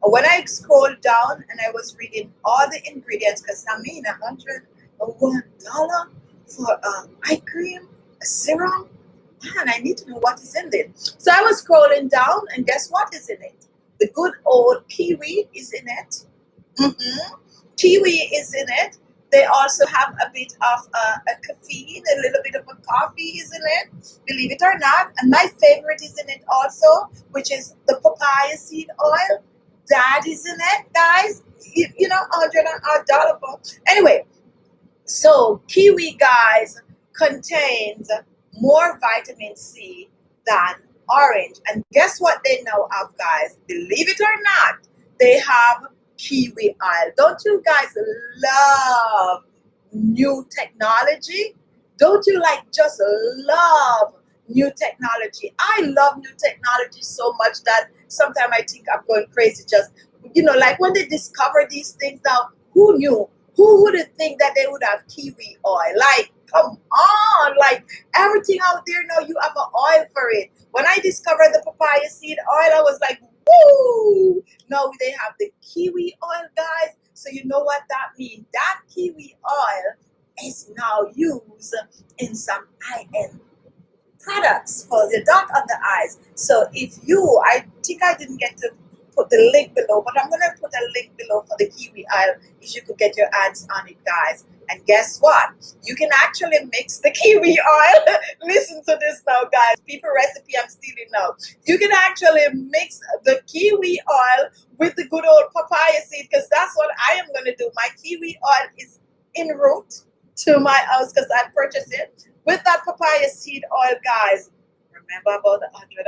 And when I scrolled down and I was reading all the ingredients, because I mean $101 for eye cream, a serum, man, I need to know what is in it. So I was scrolling down, and guess what is in it? The good old kiwi is in it. Kiwi is in it. They also have a bit of a caffeine, a little bit of a coffee is in it, believe it or not. And my favorite is in it also, which is the papaya seed oil. That is in it, guys. You know, $100 for. Anyway, so kiwi, guys, contains more vitamin C than orange. And guess what they now have, guys? Believe it or not, they have kiwi oil. Don't you guys love new technology? Don't you just love new technology? I love new technology so much that sometimes I think I'm going crazy. Just, like when they discover these things now, who knew? Who would have think that they would have kiwi oil? Like, come on, everything out there now, you have an oil for it. When I discovered the papaya seed oil, I was like, woo! Now they have the kiwi oil, guys. So you know what that means? That kiwi oil is now used in some high-end products for the dark under eyes. So I think I didn't get to put the link below, but I'm going to put a link below for the kiwi oil if you could get your hands on it, guys. And guess what? You can actually mix the kiwi oil. Listen to this now, guys. People recipe I'm stealing now. You can actually mix the kiwi oil with the good old papaya seed, because that's what I am going to do. My kiwi oil is en route to my house because I purchased it. With that papaya seed oil, guys, remember about the $100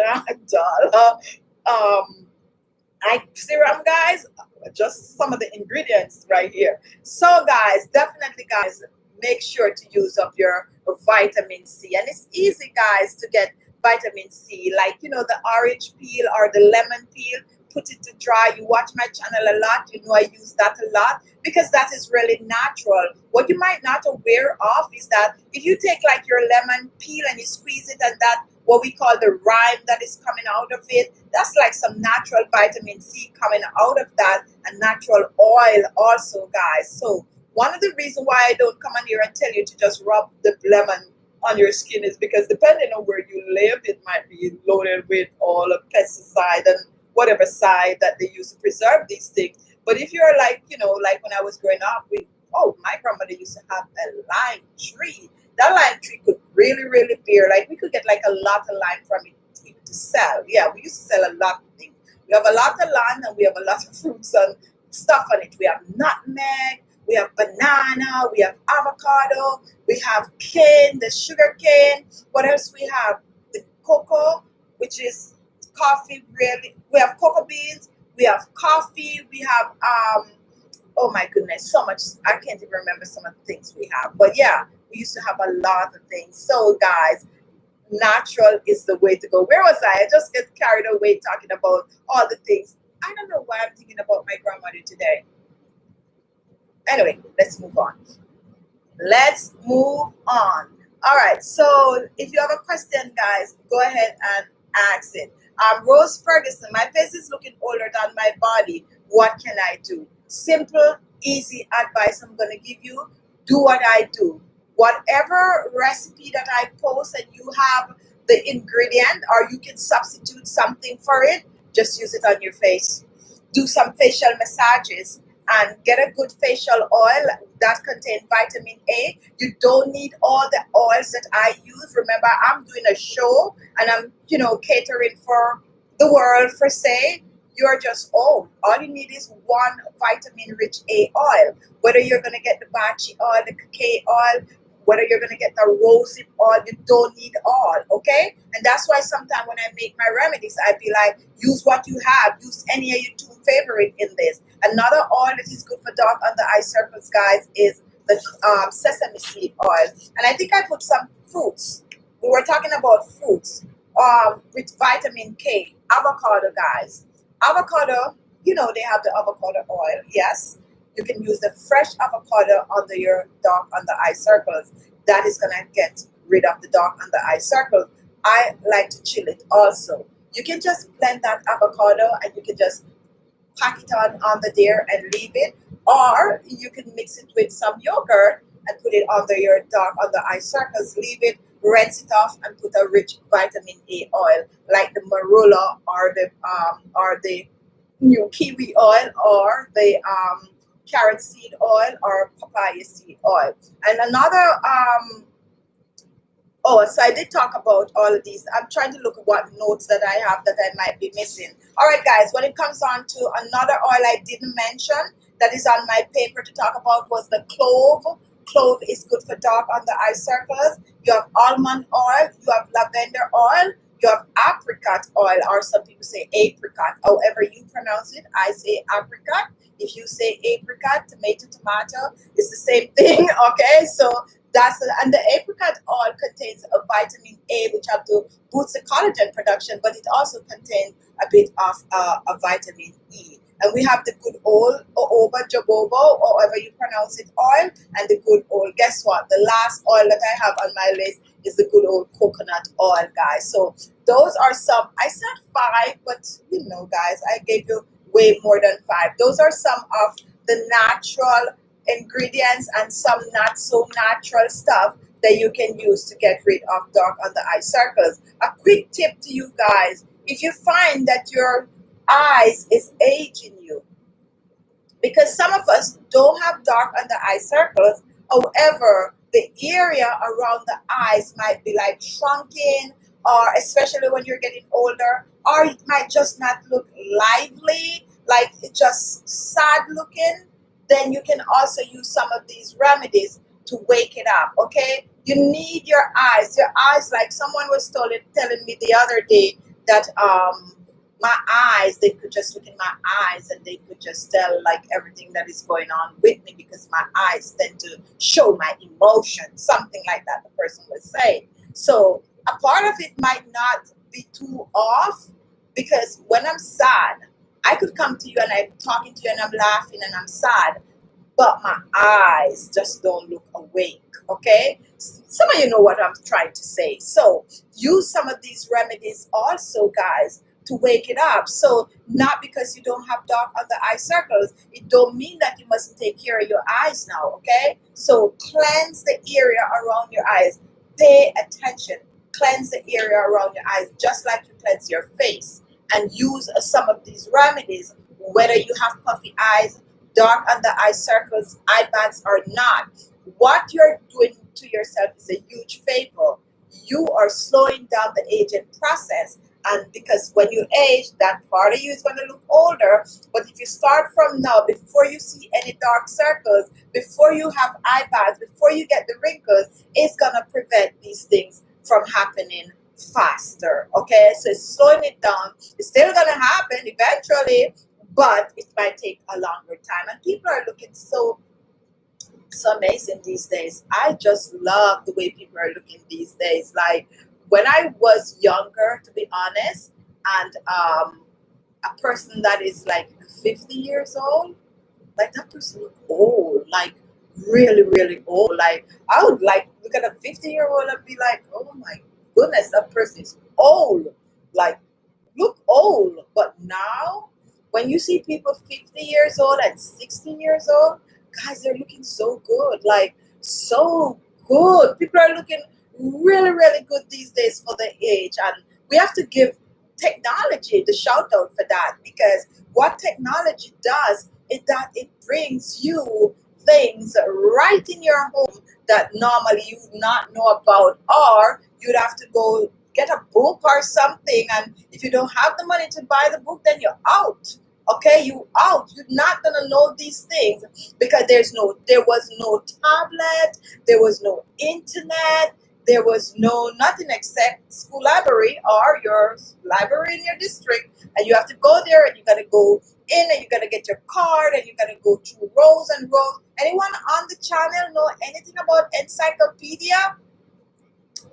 eye serum, guys. Just some of the ingredients right here. So guys, definitely, guys, make sure to use up your vitamin C. And it's easy, guys, to get vitamin C, like the orange peel or the lemon peel. Put it to dry. You watch my channel a lot, you know I use that a lot because that is really natural. What you might not aware of is that if you take your lemon peel and you squeeze it, and that what we call the rind that is coming out of it, that's like some natural vitamin C coming out of that, and natural oil also, guys. So one of the reasons why I don't come on here and tell you to just rub the lemon on your skin is because depending on where you live, it might be loaded with all the pesticide and whatever side that they use to preserve these things. But if you're like when I was growing up, my grandmother used to have a lime tree. That lime tree could really, really bear, we could get a lot of lime from it even to sell. Yeah, we used to sell a lot of things. We have a lot of land and we have a lot of fruits and stuff on it. We have nutmeg, we have banana, we have avocado, we have cane, the sugar cane. What else we have? The cocoa, which is coffee, really. We have cocoa beans, we have coffee, we have oh my goodness, so much. I can't even remember some of the things we have. But yeah, we used to have a lot of things. So guys, natural is the way to go. Where was I? I just get carried away talking about all the things. I don't know why I'm thinking about my grandmother today. Anyway, let's move on. Let's move on. All right. So if you have a question, guys, go ahead and ask it. Rose Ferguson, my face is looking older than my body. What can I do? Simple, easy advice I'm going to give you. Do what I do. Whatever recipe that I post and you have the ingredient, or you can substitute something for it, just use it on your face. Do some facial massages and get a good facial oil that contains vitamin A. You don't need all the oils that I use. Remember, I'm doing a show and I'm, catering for the world per se. You're just home. All you need is one vitamin rich A oil. Whether you're going to get the bachi oil, the cacao oil, whether you're going to get the rosehip oil, you don't need all, okay? And that's why sometimes when I make my remedies, I be like, use what you have. Use any of your two favorite in this. Another oil that is good for dark under eye circles, guys, is the sesame seed oil. And I think I put some fruits. We were talking about fruits with vitamin K. Avocado, guys. Avocado, they have the avocado oil, yes. You can use the fresh avocado under your dark under eye circles. That is going to get rid of the dark under eye circles. I like to chill it also. You can just blend that avocado and you can just pack it on under there and leave it. Or you can mix it with some yogurt and put it under your dark under eye circles. Leave it, rinse it off, and put a rich vitamin A oil like the marula or the new kiwi oil or the carrot seed oil or papaya seed oil. And another so I did talk about all of these. I'm trying to look at what notes that I have that I might be missing. All right, guys, when it comes on to another oil I didn't mention that is on my paper to talk about was the clove. Clove is good for dark under eye circles. You have almond oil, you have lavender oil, you have apricot oil, or some people say apricot. However you pronounce it, I say apricot. If you say apricot, tomato, it's the same thing, okay? So and the apricot oil contains a vitamin A, which have to boost the collagen production, but it also contains a bit of a vitamin E. And we have the good old jojoba, or however you pronounce it, oil, and the good old, guess what? The last oil that I have on my list is the good old coconut oil, guys. So those are some, I said 5, but guys, I gave you way more than 5. Those are some of the natural ingredients and some not so natural stuff that you can use to get rid of dark under eye circles. A quick tip to you guys: if you find that your eyes is aging you, because some of us don't have dark under eye circles, however the area around the eyes might be like shrunken, or especially when you're getting older, or it might just not look lively, like it's just sad looking, then you can also use some of these remedies to wake it up, okay? You need your eyes, like someone was telling me the other day that my eyes, they could just look in my eyes and they could just tell like everything that is going on with me, because my eyes tend to show my emotions, something like that the person was saying. So a part of it might not be too off, because when I'm sad, I could come to you and I'm talking to you and I'm laughing and I'm sad, but my eyes just don't look awake, okay? Some of you know what I'm trying to say. So use some of these remedies also, guys, to wake it up. So not because you don't have dark under eye circles, it don't mean that you mustn't take care of your eyes now, okay? So cleanse the area around your eyes. Pay attention. Cleanse the area around your eyes just like you cleanse your face. And use some of these remedies, whether you have puffy eyes, dark under eye circles, eye bags or not. What you're doing to yourself is a huge favor. You are slowing down the aging process. And because when you age, that part of you is going to look older. But if you start from now, before you see any dark circles, before you have eye bags, before you get the wrinkles, it's going to prevent these things from happening faster, okay? So it's slowing it down. It's still gonna happen eventually, but it might take a longer time. And people are looking so amazing these days. I just love the way people are looking these days. Like when I was younger, to be honest, and a person that is like 50 years old, like that person look old, like really, really old. Like I would like look at a 50-year-old and be like, oh my goodness, that person is old, like look old. But now when you see people 50 years old and 60 years old, guys, they're looking so good, like so good. People are looking really, really good these days for the age. And we have to give technology the shout out for that, because what technology does that it brings you things right in your home that normally you would not know about, or you'd have to go get a book or something, and if you don't have the money to buy the book, then you're out. Okay, you out. You're not gonna know these things because there was no tablet, there was no internet, there was no nothing except school library or your library in your district, and you have to go there, and you gotta go in, and you gotta get your card, and you gotta go through rows and rows. Anyone on the channel know anything about encyclopedia?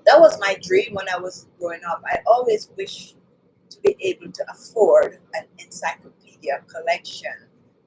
That was my dream when I was growing up. I always wished to be able to afford an encyclopedia collection.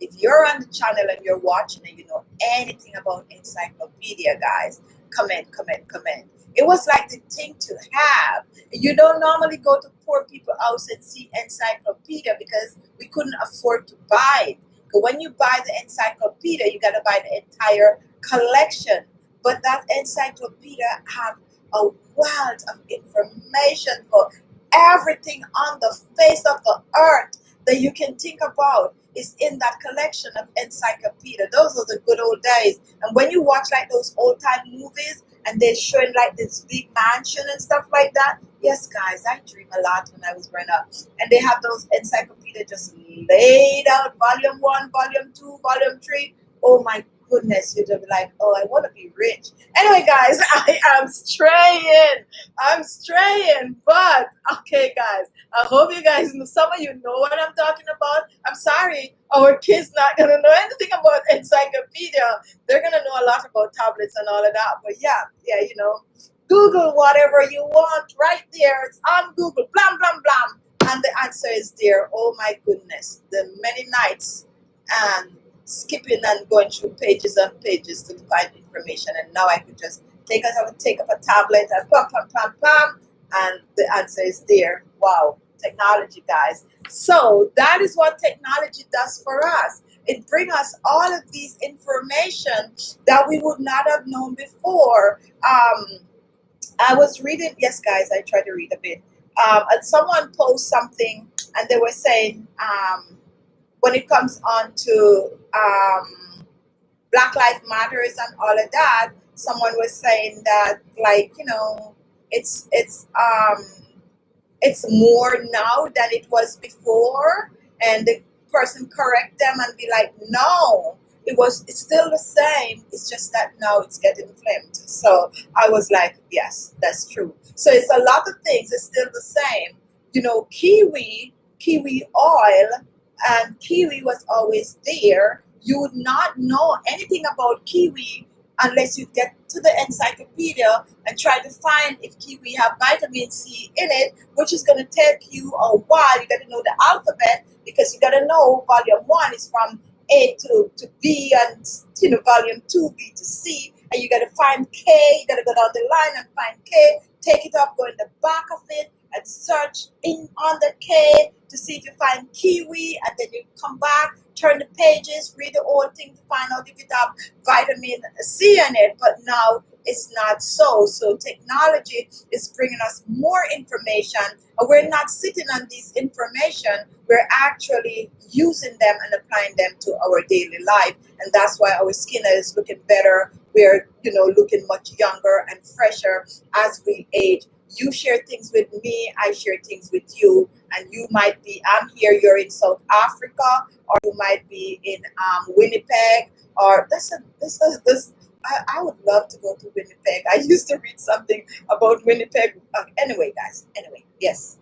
If you're on the channel and you're watching and you know anything about encyclopedia, guys, comment, comment, comment. It was like the thing to have. You don't normally go to poor people house and see encyclopedia because we couldn't afford to buy it. But when you buy the encyclopedia, you gotta buy the entire collection. But that encyclopedia have a wealth of information for everything on the face of the earth that you can think about is in that collection of encyclopedia. Those are the good old days. And when you watch like those old time movies and they're showing like this big mansion and stuff like that, yes guys, I dream a lot when I was growing up. And they have those encyclopedia just laid out, volume 1, volume 2, volume 3. Oh my goodness, you'd be like, oh, I want to be rich. Anyway, guys, I am straying. I'm straying. But, okay, guys, I hope you guys know, some of you know what I'm talking about. I'm sorry, our kids not going to know anything about encyclopedia. They're going to know a lot about tablets and all of that. But yeah, you know, Google whatever you want right there. It's on Google, blam, blam, blam. And the answer is there. Oh, my goodness. The many nights and skipping and going through pages and pages to find information, and now I could just take up a tablet and pam pam pam pam, and the answer is there. Wow, technology, guys. So that is what technology does for us. It brings us all of these information that we would not have known before. I was reading, yes guys, I try to read a bit, and someone posted something and they were saying, when it comes on to Black Lives Matters and all of that, someone was saying that, like, you know, it's more now than it was before, and the person correct them and be like, no, it's still the same. It's just that now it's getting flamed. So I was like, yes, that's true. So it's a lot of things. It's still the same. You know, kiwi oil, and kiwi was always there. You would not know anything about kiwi unless you get to the encyclopedia and try to find if kiwi have vitamin C in it, which is going to take you a while. You got to know the alphabet because you got to know volume 1 is from A to B, and you know volume 2 B to C, and you got to find K. You got to go down the line and find K. Take it up, go in the back of it, and search in on the K to see if you find kiwi, and then you come back, turn the pages, read the whole thing to find out if it have vitamin C in it. But now it's not so. So technology is bringing us more information, and we're not sitting on these information. We're actually using them and applying them to our daily life, and that's why our skin is looking better. We're, you know, looking much younger and fresher as we age. You share things with me, I share things with you, and you might be, I'm here, you're in South Africa, or you might be in Winnipeg, or I would love to go to Winnipeg. I used to read something about Winnipeg. Anyway, guys, yes.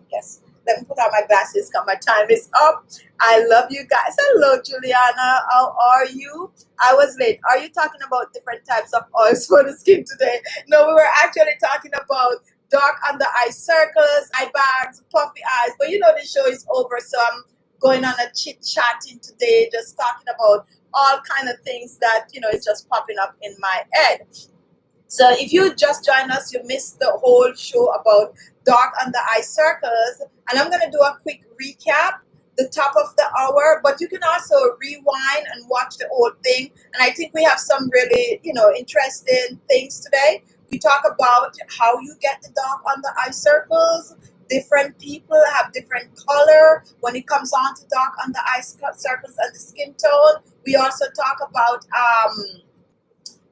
Let me put on my glasses because my time is up. I love you guys. Hello, Juliana. How are you? I was late. Are you talking about different types of oils for the skin today? No, we were actually talking about dark under eye circles, eye bags, puffy eyes. But you know the show is over, so I'm going on a chit-chatting today, just talking about all kind of things that, you know, it's just popping up in my head. So if you just joined us, you missed the whole show about dark under eye circles. And I'm going to do a quick recap, the top of the hour, but you can also rewind and watch the whole thing. And I think we have some really, you know, interesting things today. We talk about how you get the dark under eye circles, Different people have different color when it comes on to dark under eye circles and the skin tone. We also talk about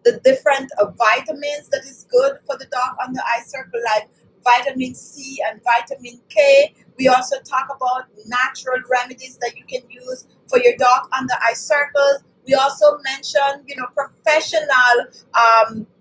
the different vitamins that is good for the dark under eye circle, like vitamin C and vitamin K. We also talk about natural remedies that you can use for your dark under eye circles. We also mention,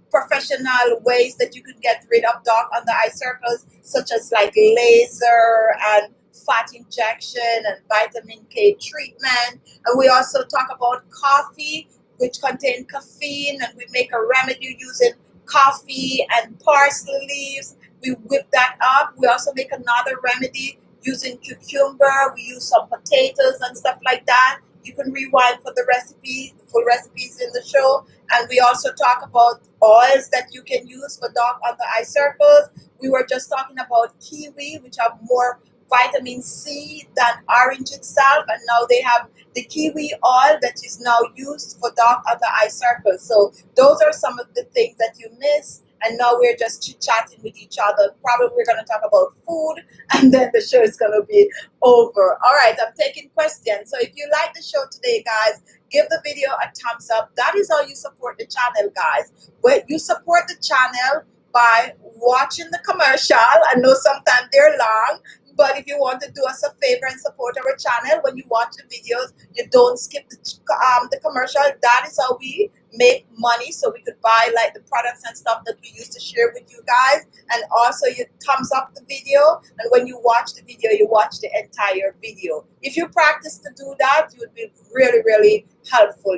professional ways that you can get rid of dark under eye circles, such as like laser and fat injection and vitamin K treatment. And we also talk about coffee, which contain caffeine, and we make a remedy using coffee and parsley leaves. We whip that up. We also make another remedy using cucumber. We use some potatoes and stuff like that. You can rewind for the recipe, the full recipes in the show. And we also talk about oils that you can use for dark under eye circles. We were just talking about kiwi, which have more vitamin C than orange itself, and now they have the kiwi oil that is now used for dark under eye circles. So those are some of the things that you miss, and now we're just chit-chatting with each other. Probably we're going to talk about food, and then the show is going to be over. All right, I'm taking questions. So if you like the show today, guys, give the video a thumbs up. That is how you support the channel, guys. When you support the channel by watching the commercial. I know sometimes they're long, but if you want to do us a favor and support our channel, when you watch the videos, you don't skip the commercial. That is how we make money, so we could buy like the products and stuff that we used to share with you guys. And also you thumbs up the video, and when you watch the video, you watch the entire video. If you practice to do that, you would be really, really helpful,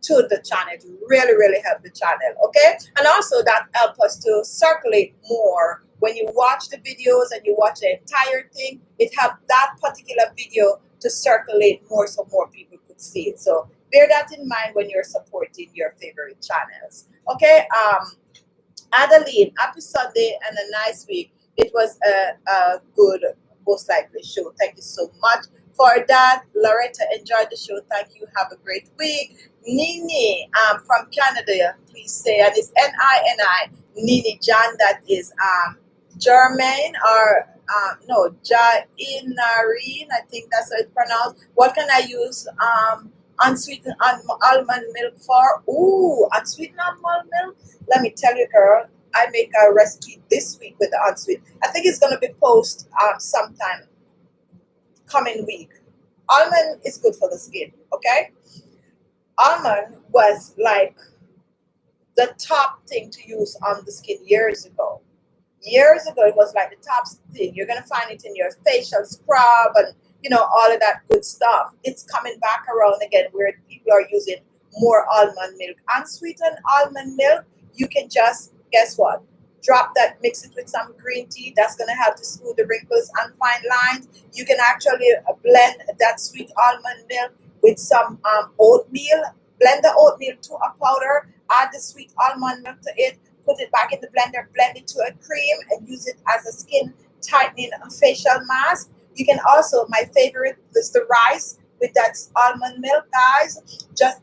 to the channel, to really, really help the channel. Okay, and also that help us to circulate more. When you watch the videos and you watch the entire thing, it helped that particular video to circulate more, so more people could see it. So bear that in mind when you're supporting your favorite channels. Okay, Adeline, happy Sunday and a nice week. It was a good, most likely show. Thank you so much for that. Loretta, enjoy the show. Thank you. Have a great week. Nini, from Canada, please say, and it's Nini, Nini John, that is Germain, or no, Jainarine, I think that's how it's pronounced. What can I use unsweetened almond milk for? Ooh, unsweetened almond milk? Let me tell you, girl, I make a recipe this week with the unsweetened. I think it's going to be posted sometime coming week. Almond is good for the skin, okay? Almond was like the top thing to use on the skin years ago. Years ago, it was like the top thing. You're going to find it in your facial scrub and, all of that good stuff. It's coming back around again where people are using more almond milk. Unsweetened almond milk, you can just, guess what? Drop that, mix it with some green tea. That's going to help to smooth the wrinkles and fine lines. You can actually blend that sweet almond milk with some oatmeal. Blend the oatmeal to a powder. Add the sweet almond milk to it. Put it back in the blender. Blend it to a cream and use it as a skin tightening facial mask. You can also, my favorite is the rice with that almond milk, guys.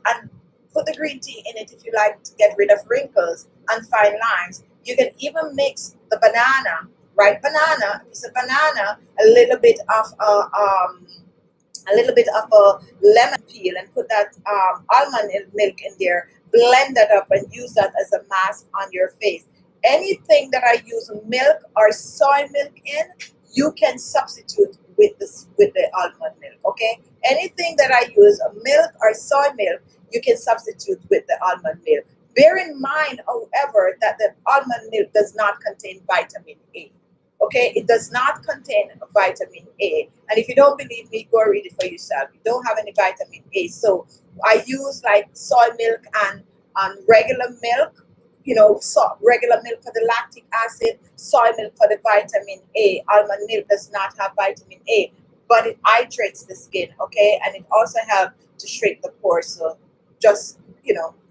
And put the green tea in it if you like to get rid of wrinkles and fine lines. You can even mix the banana, right? Banana, piece of banana, a little bit of a lemon peel, and put that almond milk in there. Blend that up and use that as a mask on your face. Anything that I use milk or soy milk in, you can substitute with the almond milk. Okay, anything that I use milk or soy milk, you can substitute with the almond milk. Bear in mind, however, that the almond milk does not contain vitamin A. Okay, it does not contain vitamin A. And if you don't believe me, go read it for yourself. You don't have any vitamin A. So I use like soy milk and regular milk, regular milk for the lactic acid, soy milk for the vitamin A. Almond milk does not have vitamin A, but it hydrates the skin, okay? And it also helps to shrink the pores. So just,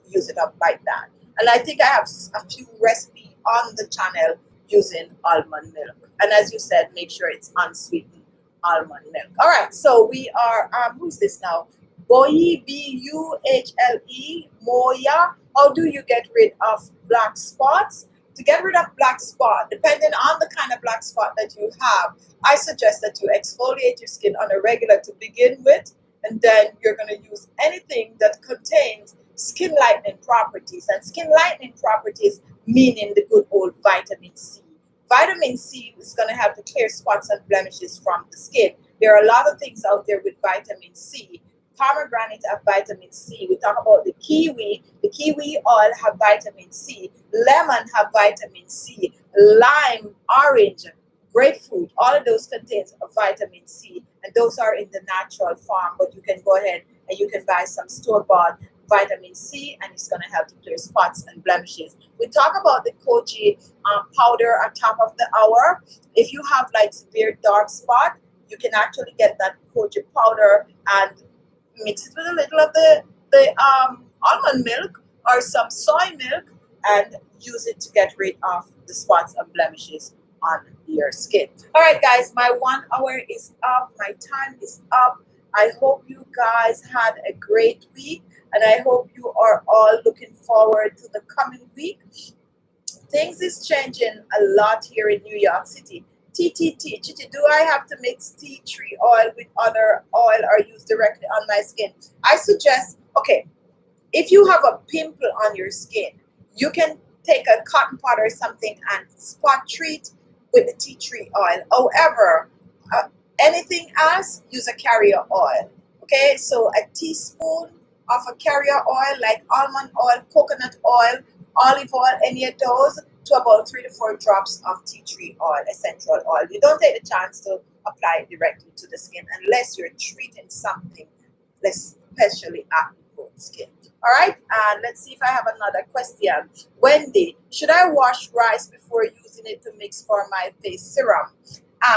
use it up like that. And I think I have a few recipes on the channel using almond milk. And as you said, make sure it's unsweetened almond milk. All right, so we are, who's this now? Boye, Buhle, Moya. How do you get rid of black spots? To get rid of black spot, depending on the kind of black spot that you have, I suggest that you exfoliate your skin on a regular to begin with, and then you're going to use anything that contains skin lightening properties. And skin lightening properties meaning the good old vitamin C. Vitamin C is going to help to clear spots and blemishes from the skin. There are a lot of things out there with vitamin C. Pomegranate have vitamin C. We talk about the kiwi. The kiwi oil have vitamin C. Lemon have vitamin C. Lime, orange, grapefruit, all of those contains a vitamin C. And those are in the natural form. But you can go ahead and you can buy some store-bought vitamin C, and it's going to help to clear spots and blemishes. We talk about the Khichi powder at top of the hour. If you have like severe dark spot, you can actually get that Khichi powder and mix it with a little of the almond milk or some soy milk and use it to get rid of the spots and blemishes on your skin. All right, guys, my 1 hour is up. My time is up. I hope you guys had a great week, and I hope you are all looking forward to the coming week. Things is changing a lot here in New York City. Chichi, do I have to mix tea tree oil with other oil or use directly on my skin? I suggest, okay, if you have a pimple on your skin, you can take a cotton pad or something and spot treat with the tea tree oil. However, anything else, use a carrier oil. Okay, so a teaspoon of a carrier oil like almond oil, coconut oil, olive oil, any of those, to about 3 to 4 drops of tea tree oil, essential oil. You don't take the chance to apply it directly to the skin unless you're treating something, especially acne-prone skin. All right, and let's see if I have another question. Wendy, should I wash rice before using it to mix for my face serum?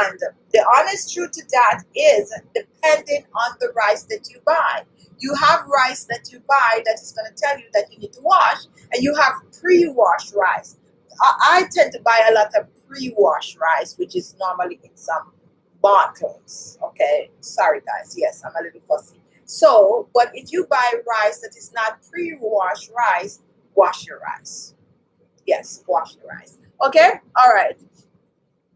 And the honest truth to that is, depending on the rice that you buy. You have rice that you buy that is going to tell you that you need to wash, and you have pre-washed rice. I tend to buy a lot of pre-washed rice, which is normally in some bottles. Okay, sorry guys. Yes, I'm a little fussy. So, but if you buy rice that is not pre-washed rice, wash your rice. Yes, wash your rice. Okay, all right.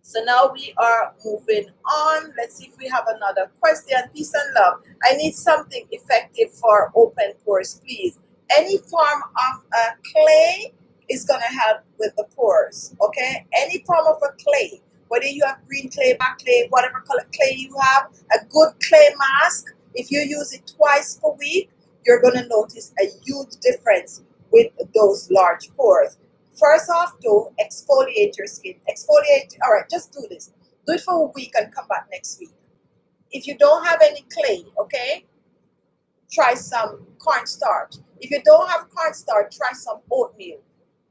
So now we are moving on. Let's see if we have another question. Peace and love. I need something effective for open pores, please. Any form of a clay is going to help with the pores, okay? Any form of a clay, whether you have green clay, black clay, whatever color clay you have, a good clay mask, if you use it twice per week, you're going to notice a huge difference with those large pores. First off, though, exfoliate your skin. Exfoliate, all right, just do this. Do it for a week and come back next week. If you don't have any clay, okay, try some cornstarch. If you don't have cornstarch, try some oatmeal.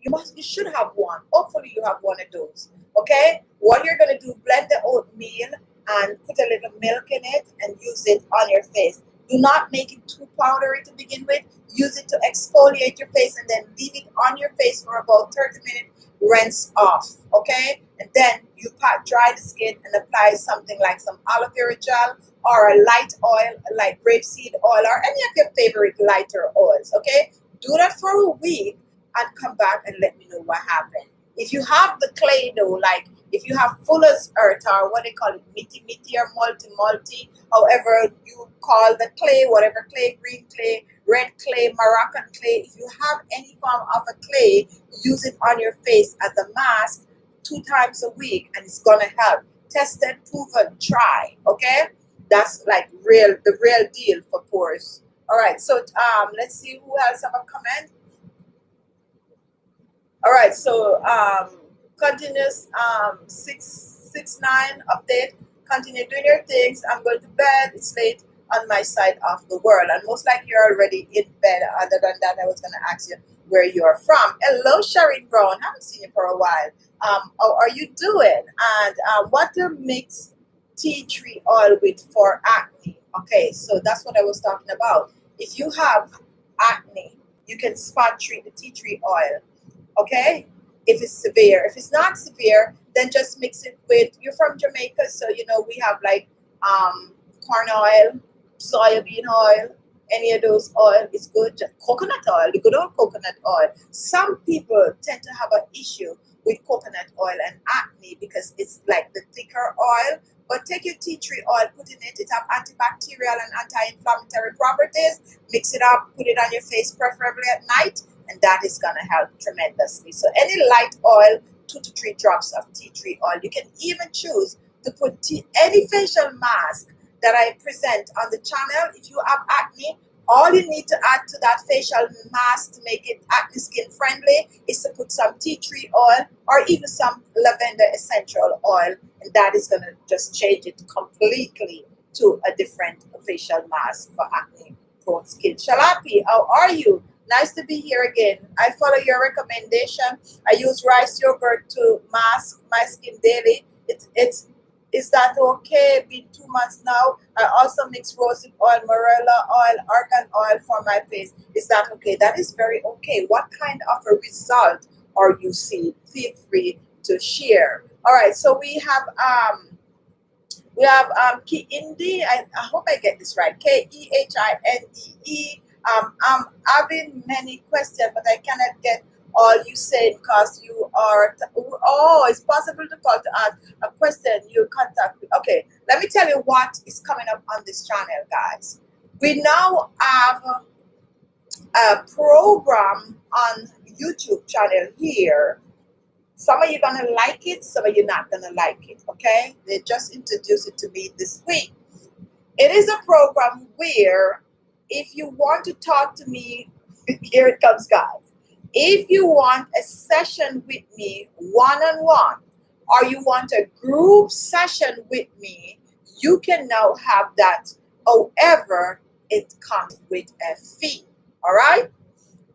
You should have one. Hopefully you have one of those. Okay? What you're gonna do, blend the oatmeal and put a little milk in it and use it on your face. Do not make it too powdery to begin with. Use it to exfoliate your face and then leave it on your face for about 30 minutes. Rinse off. Okay? And then you dry the skin and apply something like some aloe vera gel or a light oil like grapeseed oil or any of your favorite lighter oils. Okay? Do that for a week and come back and let me know what happened. If you have the clay though, like if you have fuller's earth or what they call it, mitty or multi, however you call the clay, whatever clay, green clay, red clay, Moroccan clay, if you have any form of a clay, use it on your face as a mask 2 times a week and it's gonna help. Tested, proven, try, okay? That's like the real deal for pores. All right, so let's see who else have a comment. All right, so continuous 669 update. Continue doing your things. I'm going to bed. It's late on my side of the world, and most likely you're already in bed. Other than that, I was going to ask you where you're from. Hello, Sharon Brown. Haven't seen you for a while. How are you doing? And what to mix tea tree oil with for acne? Okay, so that's what I was talking about. If you have acne, you can spot treat the tea tree oil. Okay, if it's severe. If it's not severe, then just mix it with, you're from Jamaica, so you know we have like corn oil, soybean oil, any of those oil is good. Just coconut oil, the good old coconut oil. Some people tend to have an issue with coconut oil and acne because it's like the thicker oil. But take your tea tree oil, put in it. It have antibacterial and anti-inflammatory properties. Mix it up, put it on your face, preferably at night, and that is going to help tremendously. So any light oil, 2 to 3 drops of tea tree oil. You can even choose to put any facial mask that I present on the channel. If you have acne, all you need to add to that facial mask to make it acne skin friendly is to put some tea tree oil or even some lavender essential oil, and that is going to just change it completely to a different facial mask for acne prone skin. Shalapi, how are you? Nice to be here again. I follow your recommendation. I use rice yogurt to mask my skin daily. Is that okay? Been 2 months now. I also mix rosehip oil, marilla oil, argan oil for my face. Is that okay? That is very okay. What kind of a result are you seeing? Feel free to share. All right, so we have Khindi. I hope I get this right. Khindee. I'm having many questions, but I cannot get all you said because you are. Oh, it's possible to call to ask a question. You contact me. Okay, let me tell you what is coming up on this channel, guys. We now have a program on YouTube channel here. Some of you gonna like it, some of you not gonna like it. Okay, they just introduced it to me this week. It is a program where if you want to talk to me, here it comes, guys. If you want a session with me one-on-one, or you want a group session with me, you can now have that. However, it comes with a fee. All right?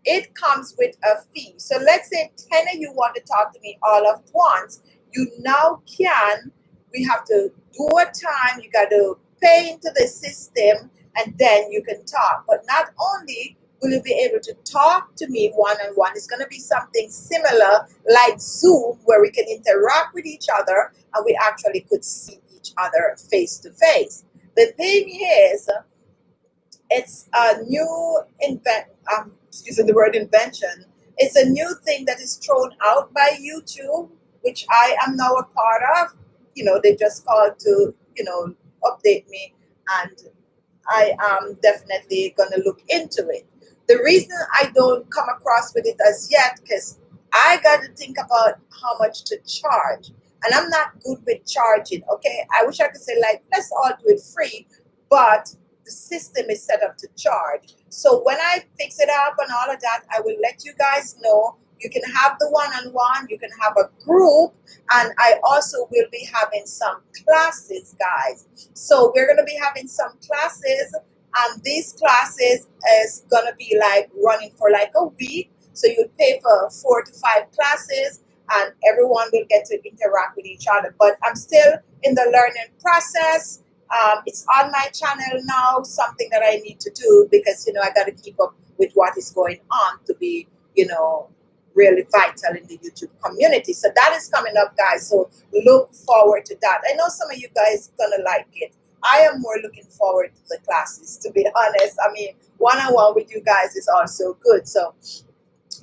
It comes with a fee. So let's say 10 of you want to talk to me all at once. You now can. We have to do a time. You got to pay into the system, and then you can talk. But not only will you be able to talk to me one-on-one, it's going to be something similar like Zoom, where we can interact with each other and we actually could see each other face to face. The thing is, it's a new using the word invention. It's a new thing that is thrown out by YouTube, which I am now a part of. You know, they just called to, update me, and I am definitely going to look into it. The reason I don't come across with it as yet, because I got to think about how much to charge. And I'm not good with charging, okay? I wish I could say, like, let's all do it free, but the system is set up to charge. So when I fix it up and all of that, I will let you guys know. You can have the one-on-one, you can have a group, and I also will be having some classes, guys. So we're going to be having some classes, and these classes is going to be like running for like a week. So you pay for 4 to 5 classes, and everyone will get to interact with each other. But I'm still in the learning process. It's on my channel now, something that I need to do because, I got to keep up with what is going on to be, really vital in the YouTube community. So that is coming up, guys. So look forward to that. I know some of you guys gonna like it. I am more looking forward to the classes, to be honest. I mean, one-on-one with you guys is also good. So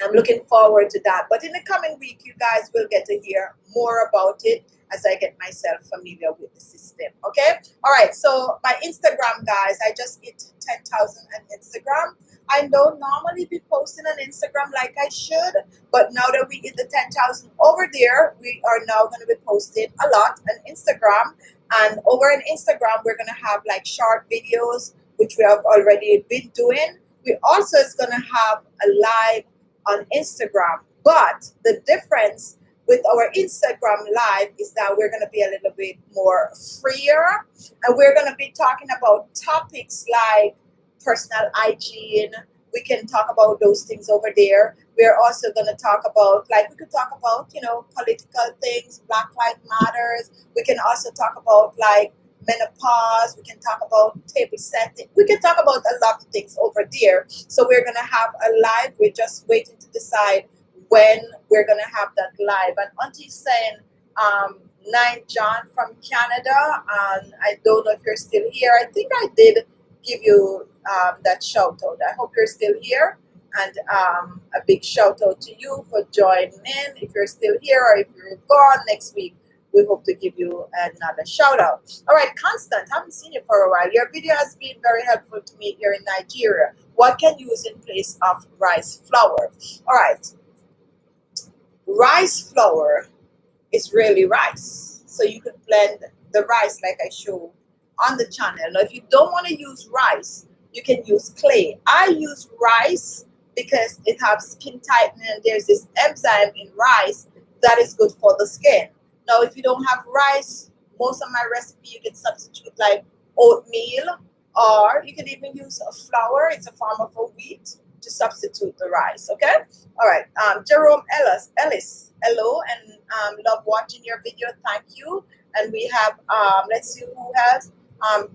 I'm looking forward to that. But in the coming week, you guys will get to hear more about it as I get myself familiar with the system. Okay? All right. So my Instagram, guys, I just hit 10,000 on Instagram. I don't normally be posting on Instagram like I should, but now that we hit the 10,000 over there, we are now going to be posting a lot on Instagram. And over on Instagram, we're going to have like short videos, which we have already been doing. We also is going to have a live on Instagram. But the difference with our Instagram live is that we're going to be a little bit more freer, and we're going to be talking about topics like personal hygiene. We can talk about those things over there. We're also going to talk about, like, we could talk about, political things, Black Lives Matters. We can also talk about, like, menopause. We can talk about table setting. We can talk about a lot of things over there. So we're going to have a live. We're just waiting to decide when we're going to have that live. And Auntie's saying, 9 John from Canada, and I don't know if you're still here. I think I did give you that shout out. I hope you're still here, and a big shout out to you for joining in. If you're still here or if you're gone next week, we hope to give you another shout out. All right, Constant, haven't seen you for a while. Your video has been very helpful to me here in Nigeria. What can you use in place of rice flour? All right, rice flour is really rice. So you could blend the rice like I showed on the channel. Now, if you don't want to use rice, you can use clay. I use rice because it has skin tightening, and there's this enzyme in rice that is good for the skin. Now, if you don't have rice, most of my recipe you can substitute like oatmeal, or you can even use a flour. It's a form of a wheat to substitute the rice. Okay. All right. Jerome Ellis, hello, and love watching your video. Thank you. And we have let's see who else.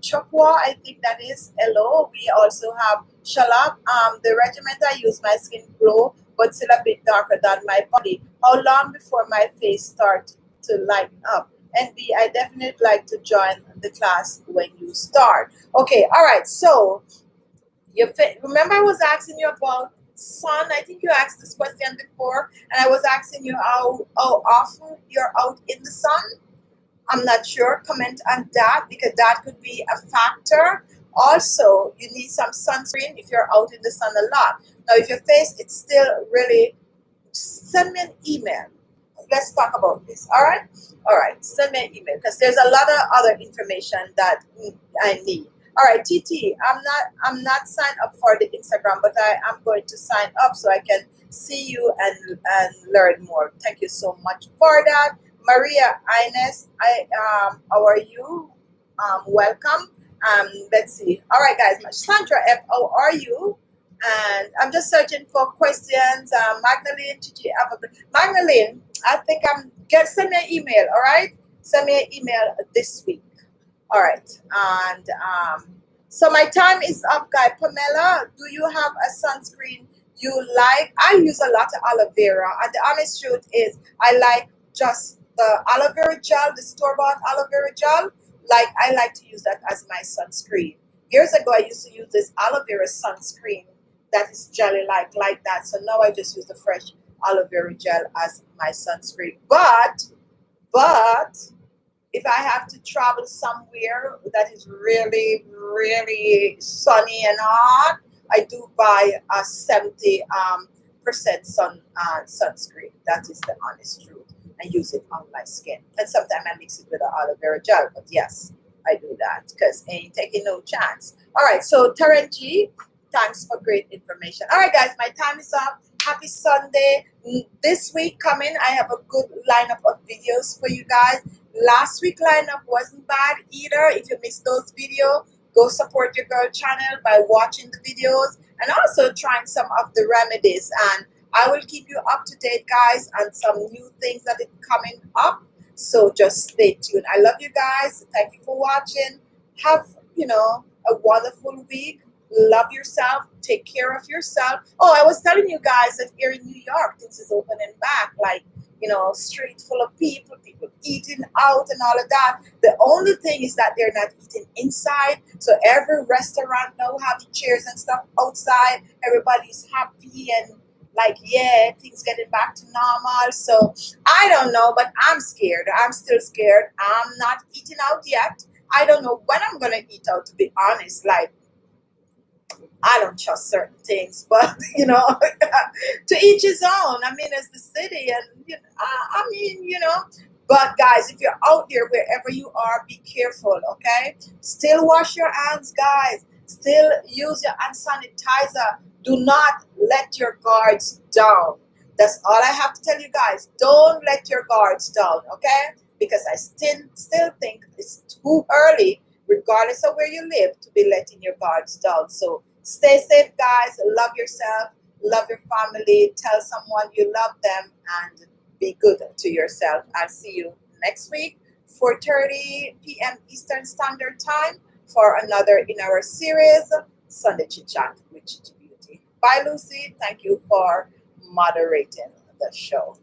Chokwa, I think that is, hello. We also have Shalab. The regiment I use, my skin glow, but still a bit darker than my body. How long before my face starts to lighten up? And B, I definitely like to join the class when you start. Okay, all right. So remember I was asking you about sun. I think you asked this question before, and I was asking you how often you're out in the sun. I'm not sure. Comment on that, because that could be a factor. Also, you need some sunscreen if you're out in the sun a lot. Now, if your face it's still really, send me an email. Let's talk about this. All right. All right. Send me an email, because there's a lot of other information that I need. All right, TT. I'm not signed up for the Instagram, but I am going to sign up so I can see you and learn more. Thank you so much for that. Maria Ines, how are you? Welcome. Let's see. All right, guys. Sandra F, how are you? And I'm just searching for questions. Magdalene, Magdalene, I think send me an email. All right, send me an email this week. All right, and so my time is up, guys. Pamela, do you have a sunscreen you like? I use a lot of aloe vera, and the honest truth is, I like just the aloe vera gel, the store-bought aloe vera gel. Like, I like to use that as my sunscreen. Years ago, I used to use this aloe vera sunscreen that is jelly like that. So now I just use the fresh aloe vera gel as my sunscreen. But if I have to travel somewhere that is really, really sunny and hot, I do buy a 70% sunscreen. That is the honest truth. I use it on my skin. And sometimes I mix it with the aloe vera gel. But yes, I do that because I ain't taking no chance. All right, so Terrence G, thanks for great information. All right, guys, my time is up. Happy Sunday. This week coming, I have a good lineup of videos for you guys. Last week lineup wasn't bad either. If you missed those videos, go support your girl channel by watching the videos and also trying some of the remedies. And I will keep you up to date, guys, on some new things that are coming up. So just stay tuned. I love you guys. Thank you for watching. Have, a wonderful week. Love yourself. Take care of yourself. Oh, I was telling you guys that here in New York, things is opening back. Like, street full of people eating out and all of that. The only thing is that they're not eating inside. So every restaurant now have chairs and stuff outside. Everybody's happy and like, yeah, things getting back to normal. So I don't know, but I'm scared. I'm still scared. I'm not eating out yet. I don't know when I'm going to eat out, to be honest. Like, I don't trust certain things, but to each his own. I mean, it's the city, and But guys, if you're out there, wherever you are, be careful. Okay, still wash your hands, guys. Still use your hand sanitizer. Do not let your guards down. That's all I have to tell you guys. Don't let your guards down. Okay, because I still think it's too early, regardless of where you live, to be letting your guards down. So stay safe, guys. Love yourself. Love your family. Tell someone you love them and be good to yourself. I'll see you next week, 4:30 p.m. Eastern Standard Time, for another in our series, Sunday Chit Chat with Khichibeauty. Bye, Lucy. Thank you for moderating the show.